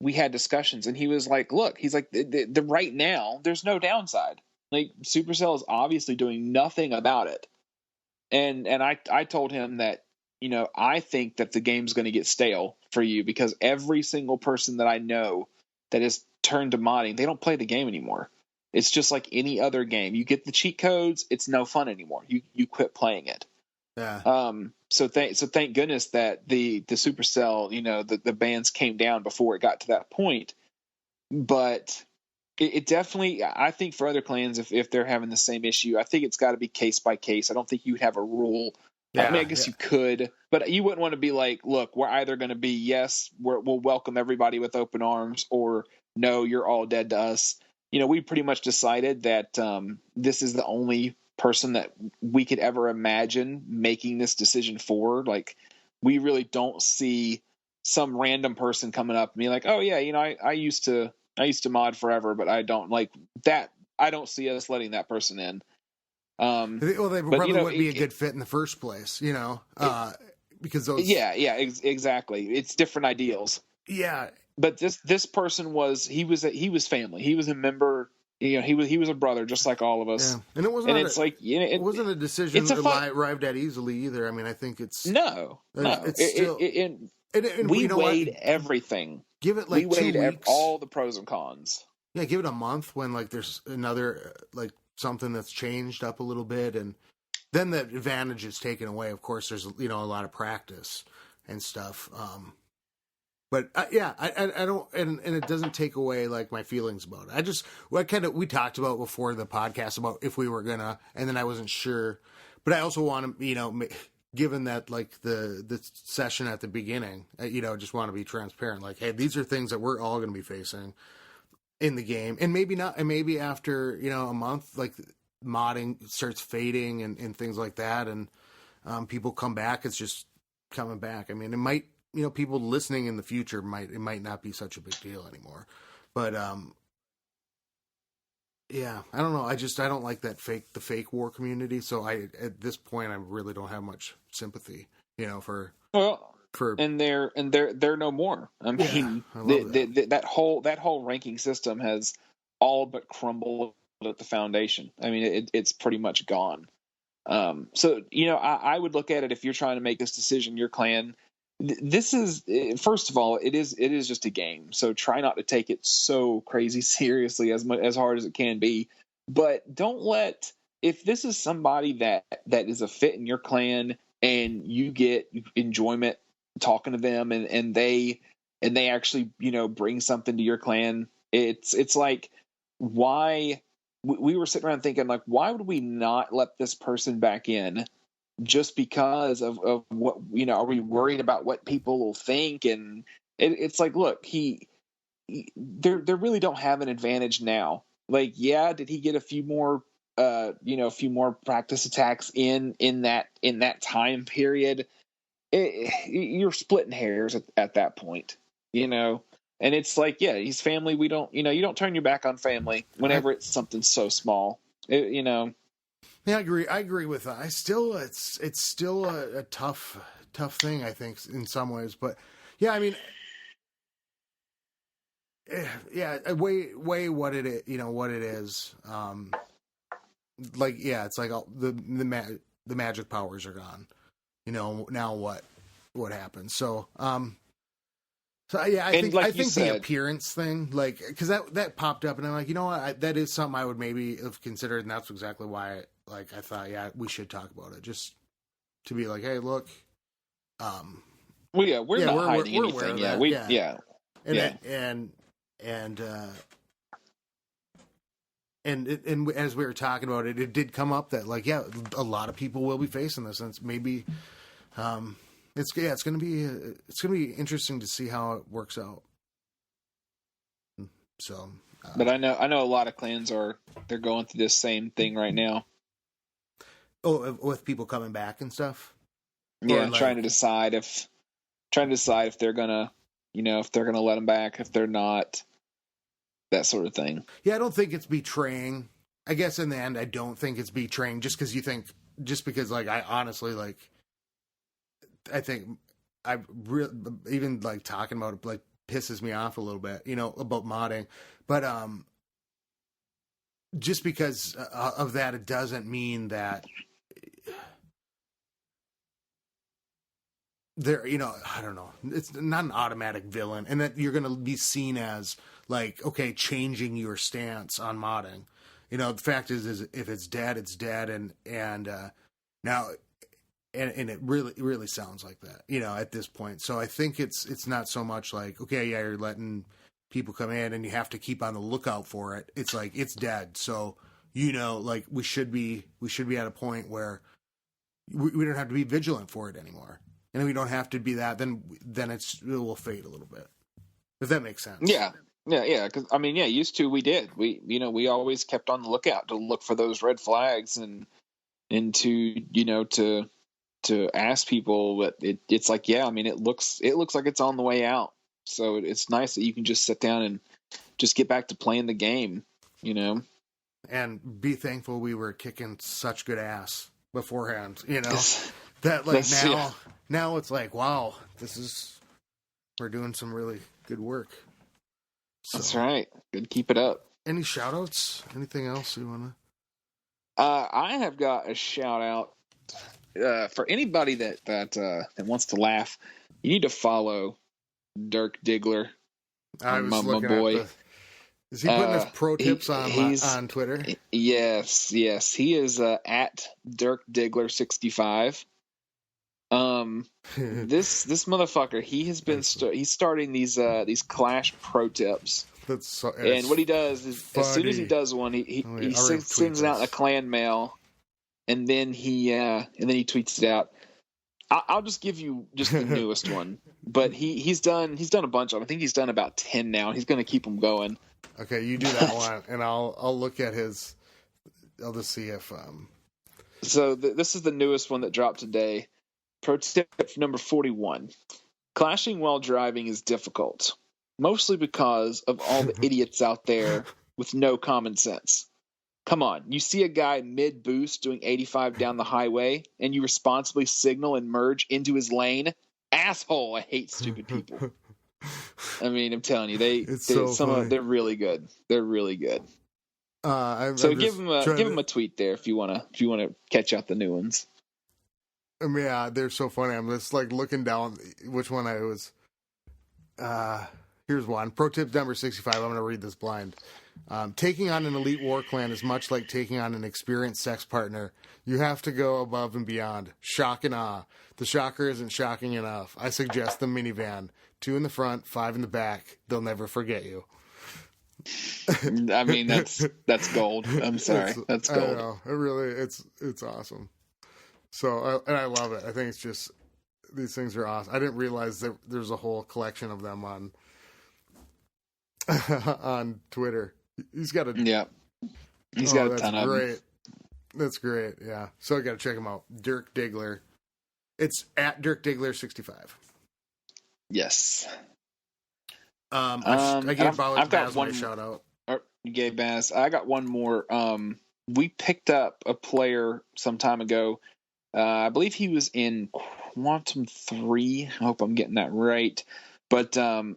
we had discussions, and he was like, "Look," he's like, the right now, there's no downside. Like, Supercell is obviously doing nothing about it." And I told him that, you know, I think that the game's going to get stale for you, because every single person that I know that is turned to modding, they don't play the game anymore. It's just like any other game. You get the cheat codes, it's no fun anymore. You quit playing it. Yeah. So thank goodness that the Supercell, you know, the bans came down before it got to that point. But it definitely, I think for other clans, if they're having the same issue, I think it's got to be case by case. I don't think you would have a rule. Yeah, I mean, I guess you could, but you wouldn't want to be like, look, we're either going to be, yes, we'll welcome everybody with open arms, or no, you're all dead to us. You know, we pretty much decided that this is the only person that we could ever imagine making this decision for. Like, we really don't see some random person coming up and being like, oh yeah, you know, I used to mod forever, but I don't like that. I don't see us letting that person in. Well, they probably wouldn't be a good fit in the first place, you know, because those. Yeah, exactly. It's different ideals. Yeah, but this person was family. He was a member. You know, he was a brother, just like all of us. Yeah. And it wasn't. And it's like, you know, it wasn't a decision arrived at easily either. I mean, I think it's no. It's still. We weighed everything. Give it like 2 weeks. All the pros and cons. Yeah, give it a month when like there's another like something that's changed up a little bit, and then the advantage is taken away. Of course, there's, you know, a lot of practice and stuff. But yeah, I don't, and it doesn't take away like my feelings about it. We talked about before the podcast about if we were gonna, and then I wasn't sure. But I also want to, you know, given that like the session at the beginning, you know, just want to be transparent. Like, hey, these are things that we're all going to be facing in the game, and maybe not, and maybe after, you know, a month, like modding starts fading and things like that, and people come back. It's just coming back. I mean, it might, you know, people listening in the future it might not be such a big deal anymore, but yeah, I don't know. I don't like the fake war community. So at this point, I really don't have much sympathy, you know, and they're no more. I mean, that whole ranking system has all but crumbled at the foundation. I mean, it's pretty much gone. So, you know, I would look at it, if you're trying to make this decision, your clan, this is, first of all, it is just a game. So try not to take it so crazy seriously, as hard as it can be. But don't let, if this is somebody that is a fit in your clan and you get enjoyment talking to them, and they actually, you know, bring something to your clan, it's like, why we were sitting around thinking, like, why would we not let this person back in just because of what, you know, are we worried about what people will think? And it's like, look, they really don't have an advantage now. Like, yeah, did he get a few more practice attacks in that time period? You're splitting hairs at that point, you know. And it's like, yeah, he's family. We don't, you know, you don't turn your back on family whenever it's something so small, you know. Yeah, I agree with that. It's still a tough thing, I think, in some ways. But yeah, I mean, yeah, way what it is, you know, what it is. Like, yeah, it's like the magic powers are gone. You know, now what happens? So yeah, I think the appearance thing, like, because that popped up, and I'm like, you know what, that is something I would maybe have considered, and that's exactly why, I thought, yeah, we should talk about it, just to be like, hey, look, well, yeah, we're not hiding anything, and and as we were talking about it, it did come up that like, yeah, a lot of people will be facing this, and it's maybe, it's going to be interesting to see how it works out. So, but I know a lot of clans they're going through this same thing right now. Oh, with people coming back and stuff. Yeah, like, trying to decide if they're gonna, if they're gonna let them back, if they're not, that sort of thing. Yeah, I don't think it's betraying. I guess in the end, I don't think it's betraying just because like I honestly like. I think even like talking about it like pisses me off a little bit, about modding, but just because of that, it doesn't mean that they're, I don't know, it's not an automatic villain, and that you're going to be seen as like, okay, changing your stance on modding. The fact is if it's dead, it's dead, and now. And it really sounds like that, at this point. So I think it's not so much like, okay, yeah, you're letting people come in and you have to keep on the lookout for it. It's like, it's dead. So, like we should be at a point where we don't have to be vigilant for it anymore. And if we don't have to be that, then it will fade a little bit. If that makes sense. Yeah. Cause used to, we did, we always kept on the lookout to look for those red flags and to ask people, but it's like, yeah, it looks like it's on the way out. So it's nice that you can just sit down and just get back to playing the game, and be thankful we were kicking such good ass beforehand, that like now it's like, wow, we're doing some really good work. So, that's right. Good. Keep it up. Any shout outs? Anything else you want to? I have got a shout out. For anybody that wants to laugh, you need to follow Dirk Diggler. My boy. Is he putting his pro tips on Twitter? Yes. He is at Dirk Diggler 65. This motherfucker, he has been he's starting these Clash pro tips. And what he does is, funny. As soon as he does one, he sends out a clan mail. And then he tweets it out. I'll just give you just the newest one, but he's done a bunch of them. I think he's done about 10 now. He's going to keep them going. Okay, you do that one, and I'll look at his. I'll just see if. So this is the newest one that dropped today. Pro tip number 41: clashing while driving is difficult, mostly because of all the idiots out there with no common sense. Come on, you see a guy mid-boost doing 85 down the highway, and you responsibly signal and merge into his lane? Asshole, I hate stupid people. I'm telling you, they're really good. They're really good. So give him a tweet there if you wanna catch out the new ones. Yeah, they're so funny. I'm just like looking down which one I was. Here's one. Pro tip number 65. I'm going to read this blind. Taking on an elite war clan is much like taking on an experienced sex partner. You have to go above and beyond. Shock and awe. The shocker isn't shocking enough. I suggest the minivan. 2 in the front, 5 in the back. They'll never forget you. That's gold. I'm sorry. That's gold. I know. It really, it's awesome. So, and I love it. I think it's just, these things are awesome. I didn't realize that there's a whole collection of them on Twitter. He's got a ton of them. That's great. Yeah. So I got to check him out. Dirk Diggler. It's at Dirk Diggler 65. Yes. I gave Baz one shout out. You gave Baz. I got one more. We picked up a player some time ago. I believe he was in Quantum 3. I hope I'm getting that right. But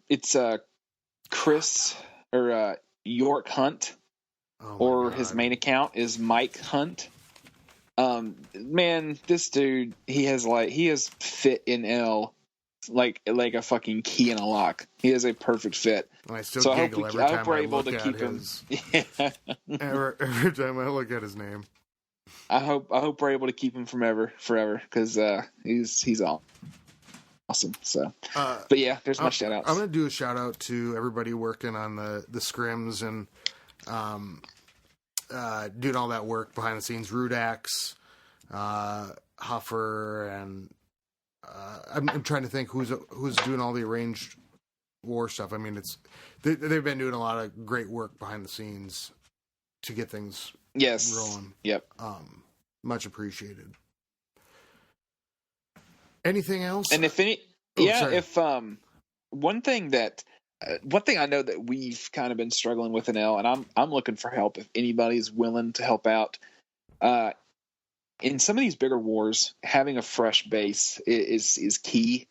it's Chris or York Hunt, or God. His main account is Mike Hunt. Man, this dude, he has fit in L like a fucking key in a lock. He is a perfect fit. And I still giggle every time I look at him. Yeah. every time I look at his name. I hope we're able to keep him forever because he's awesome. So, but yeah, there's my shout outs. I'm going to do a shout out to everybody working on the scrims and doing all that work behind the scenes. Rudax, Huffer, and I'm trying to think who's doing all the arranged war stuff. I mean, they've been doing a lot of great work behind the scenes to get things rolling. Yep. Much appreciated. Anything else? And if any, one thing I know that we've kind of been struggling with in L, and I'm looking for help if anybody's willing to help out. In some of these bigger wars, having a fresh base is key,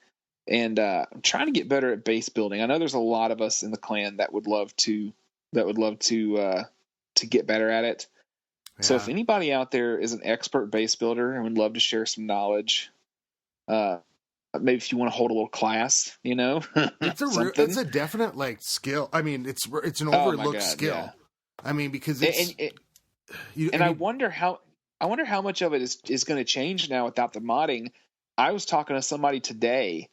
and I'm trying to get better at base building. I know there's a lot of us in the clan that would love to get better at it. Yeah. So if anybody out there is an expert base builder and would love to share some knowledge, maybe if you want to hold a little class, it's a definite like skill. I mean, it's an overlooked skill. Yeah. I mean, because I wonder how much of it is going to change now without the modding. I was talking to somebody today,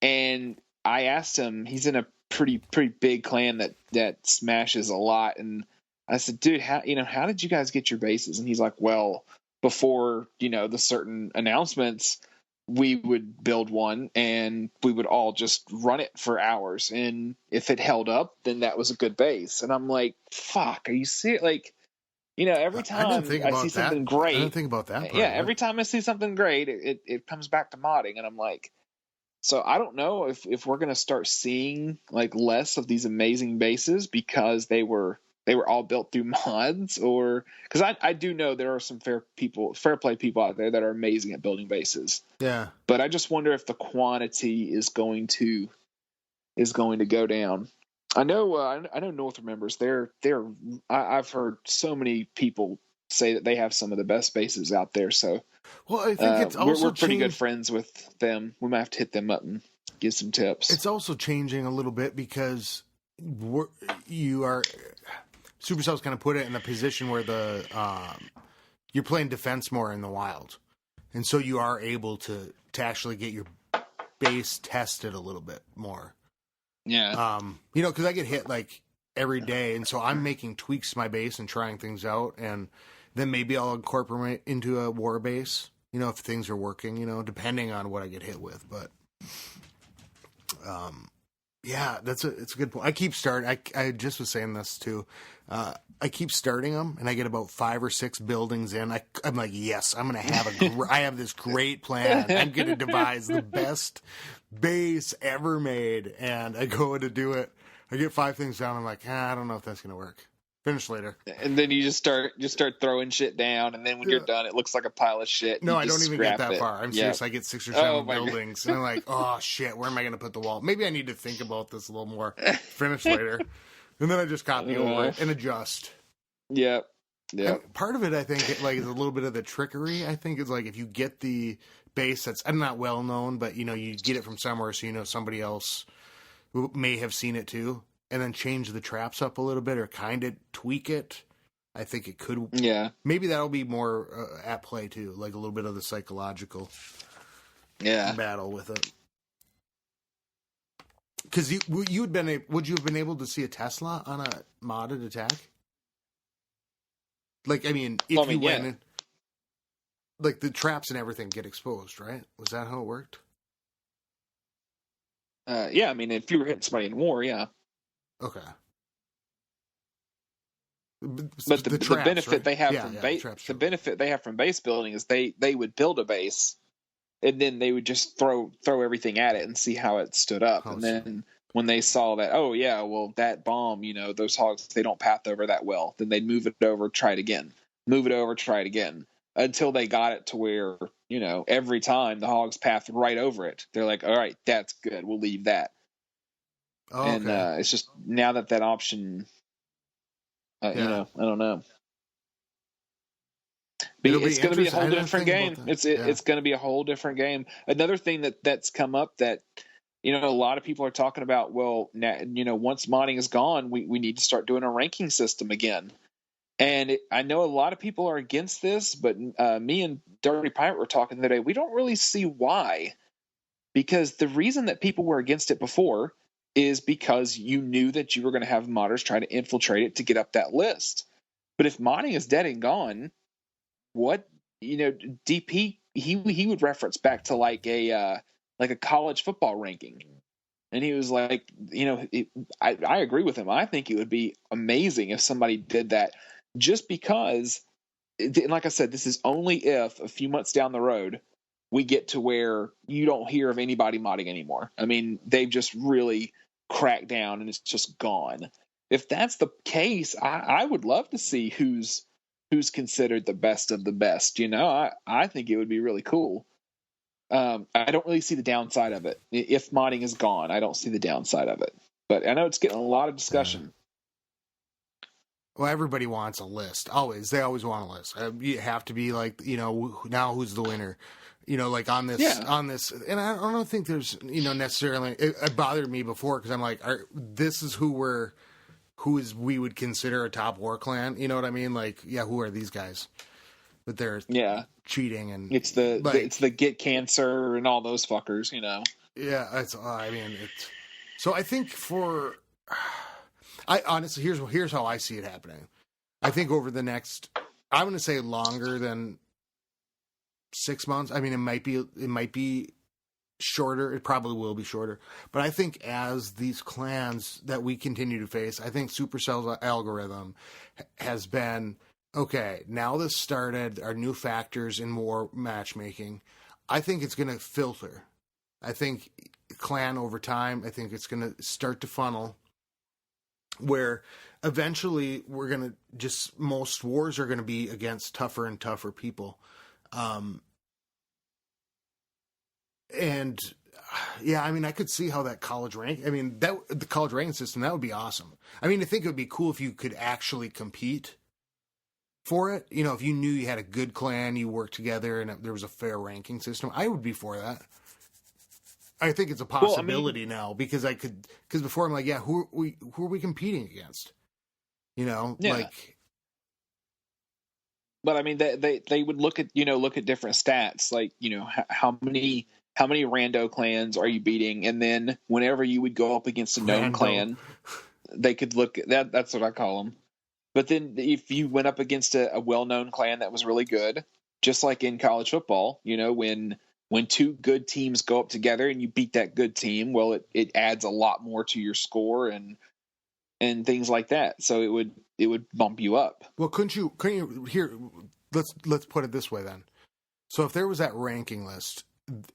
and I asked him. He's in a pretty big clan that smashes a lot, and I said, "Dude, how did you guys get your bases?" And he's like, "Well, before the certain announcements, we would build one and we would all just run it for hours, and if it held up, then that was a good base." And I'm like, "Fuck, are you serious?" Like, every time I see something great, I didn't think about that part. Yeah, every time I see something great, it comes back to modding, and I'm like, so I don't know if we're going to start seeing like less of these amazing bases because they were all built through mods, or because I do know there are some fair play people out there that are amazing at building bases. Yeah, but I just wonder if the quantity is going to go down. I know North remembers. I've heard so many people say that they have some of the best bases out there. So, well, I think it's also we're pretty good friends with them. We might have to hit them up and give some tips. It's also changing a little bit because Supercell's kind of put it in a position where you're playing defense more in the wild, and so you are able to actually get your base tested a little bit more. Yeah. Because I get hit like every day, and so I'm making tweaks to my base and trying things out, and then maybe I'll incorporate into a war base. If things are working, depending on what I get hit with, but. Yeah, it's a good point. I keep starting. I just was saying this too. I keep starting them, and I get about 5 or 6 buildings in. I'm like, yes, I'm gonna have I have this great plan. I'm gonna devise the best base ever made, and I go to do it. I get 5 things down. I'm like, I don't know if that's gonna work. Finish later. And then you just start throwing shit down, and then when you're done, it looks like a pile of shit. No, I don't even get that far. I'm serious. I get 6 or 7 buildings, and I'm like, oh shit, where am I going to put the wall? Maybe I need to think about this a little more. Finish later, and then I just copy over it and adjust. Yep. And part of it, I think, is a little bit of the trickery. I think is like if you get the base that's not well known, but you get it from somewhere, so somebody else who may have seen it too. And then change the traps up a little bit or kind of tweak it. I think it could. Yeah. Maybe that'll be more at play too, like a little bit of the psychological battle with it. Because would you have been able to see a Tesla on a modded attack? Like, I mean, if you went in, like the traps and everything get exposed, right? Was that how it worked? Yeah, I mean, if you were hitting somebody in war, yeah. Okay. But the traps, benefit right? they have the benefit they have from base building is they would build a base, and then they would just throw everything at it and see how it stood up. And then when they saw that, that bomb, those hogs, they don't path over that well, then they'd move it over, try it again, until they got it to where every time the hogs path right over it. They're like, all right, that's good, we'll leave that. Oh, okay. And it's just now that option, I don't know. But it's going to be a whole different game. It's going to be a whole different game. Another thing that's come up that a lot of people are talking about. Well, now, once modding is gone, we need to start doing a ranking system again. And I know a lot of people are against this, but me and Dirty Pirate were talking today. We don't really see why, because the reason that people were against it before is because you knew that you were going to have modders try to infiltrate it to get up that list. But if modding is dead and gone, what, DP, he would reference back to like a college football ranking. And he was like, I agree with him. I think it would be amazing if somebody did that, just because, and like I said, this is only if a few months down the road we get to where you don't hear of anybody modding anymore. I mean, they've just really cracked down and it's just gone. If that's the case, I would love to see who's considered the best of the best. I think it would be really cool. I don't really see the downside of it. If modding is gone, I don't see the downside of it. But I know it's getting a lot of discussion. Well, everybody wants a list. They always want a list. You have to be like, now who's the winner? Like on this, and I don't think there's, necessarily, it bothered me before because I'm like, this is who we would consider a top war clan. You know what I mean? Like, yeah, who are these guys? But they're cheating, and it's the get cancer and all those fuckers, Yeah, so I think I honestly, here's how I see it happening. I think over the next, I'm going to say longer than 6 months. I mean, it might be shorter. It probably will be shorter. But I think as these clans that we continue to face, I think Supercell's algorithm has been, okay, now this started, our new factors in more matchmaking. I think it's going to filter. I think clan over time, I think it's going to start to funnel where eventually we're going to most wars are going to be against tougher and tougher people. And yeah, I mean, I could see how that college rank, the college ranking system, that would be awesome. I mean, I think it would be cool if you could actually compete for it. If you knew you had a good clan, you worked together and there was a fair ranking system, I would be for that. I think it's a possibility now because before I'm like, yeah, who are we competing against? Like, but I mean, they would look at different stats, like, how many rando clans are you beating? And then whenever you would go up against a known clan, they could look at that. That's what I call them. But then if you went up against a well-known clan that was really good, just like in college football, when two good teams go up together and you beat that good team, well, it adds a lot more to your score and things like that. So it would bump you up. Well, couldn't you here? Let's put it this way then. So if there was that ranking list,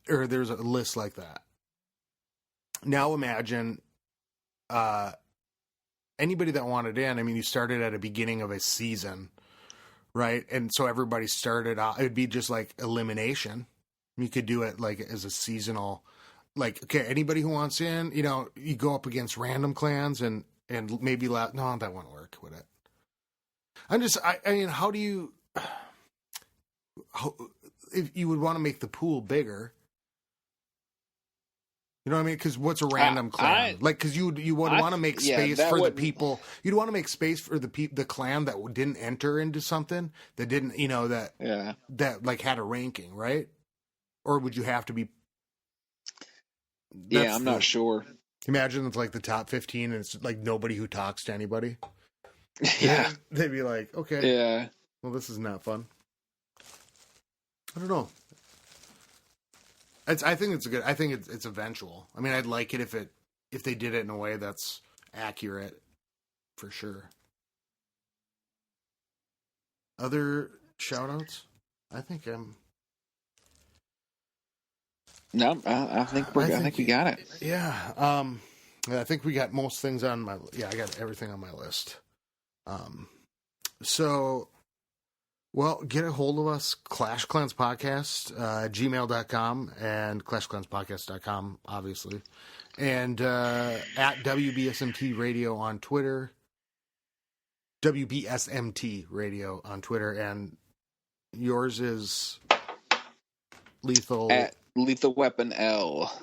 or there's a list like that, now imagine anybody that wanted in. I mean, you started at a beginning of a season, right? And so everybody started out. It would be just like elimination. You could do it like as a seasonal, like, okay, anybody who wants in, you go up against random clans and maybe no, that won't work with it. I mean, how do you, if you would want to make the pool bigger, you know what I mean? Because what's a random clan? Because you would want to make space for the people. You'd want to make space for the clan that didn't enter into something that didn't, that like had a ranking, right? Or would you have to be? I'm not sure. Imagine it's like the top 15 and it's like nobody who talks to anybody. Yeah. They'd be like, okay. Yeah. Well, this is not fun. I don't know. I think it's eventual. I mean, I'd like it if they did it in a way that's accurate, for sure. Other shout-outs? I think No, I think we got it. Yeah. I think we got most things on I got everything on my list. So, well, get a hold of us, Clash Clans Podcast, gmail.com and clashclanspodcast.com, obviously. And at WBSMT Radio on Twitter. WBSMT Radio on Twitter. And yours is Lethal. At Lethal Weapon L.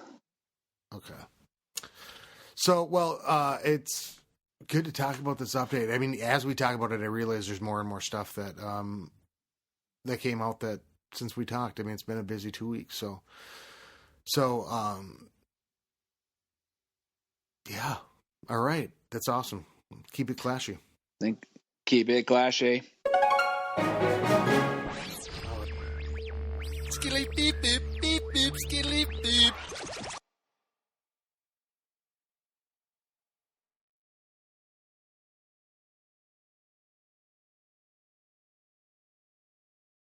Okay. So, well, it's good to talk about this update. I mean, as we talk about it, I realize there's more and more stuff that that came out that since we talked. I mean, it's been a busy 2 weeks. So yeah. All right. That's awesome. Keep it clashy. Keep it clashy. Skilly beep beep beep beep skilly beep.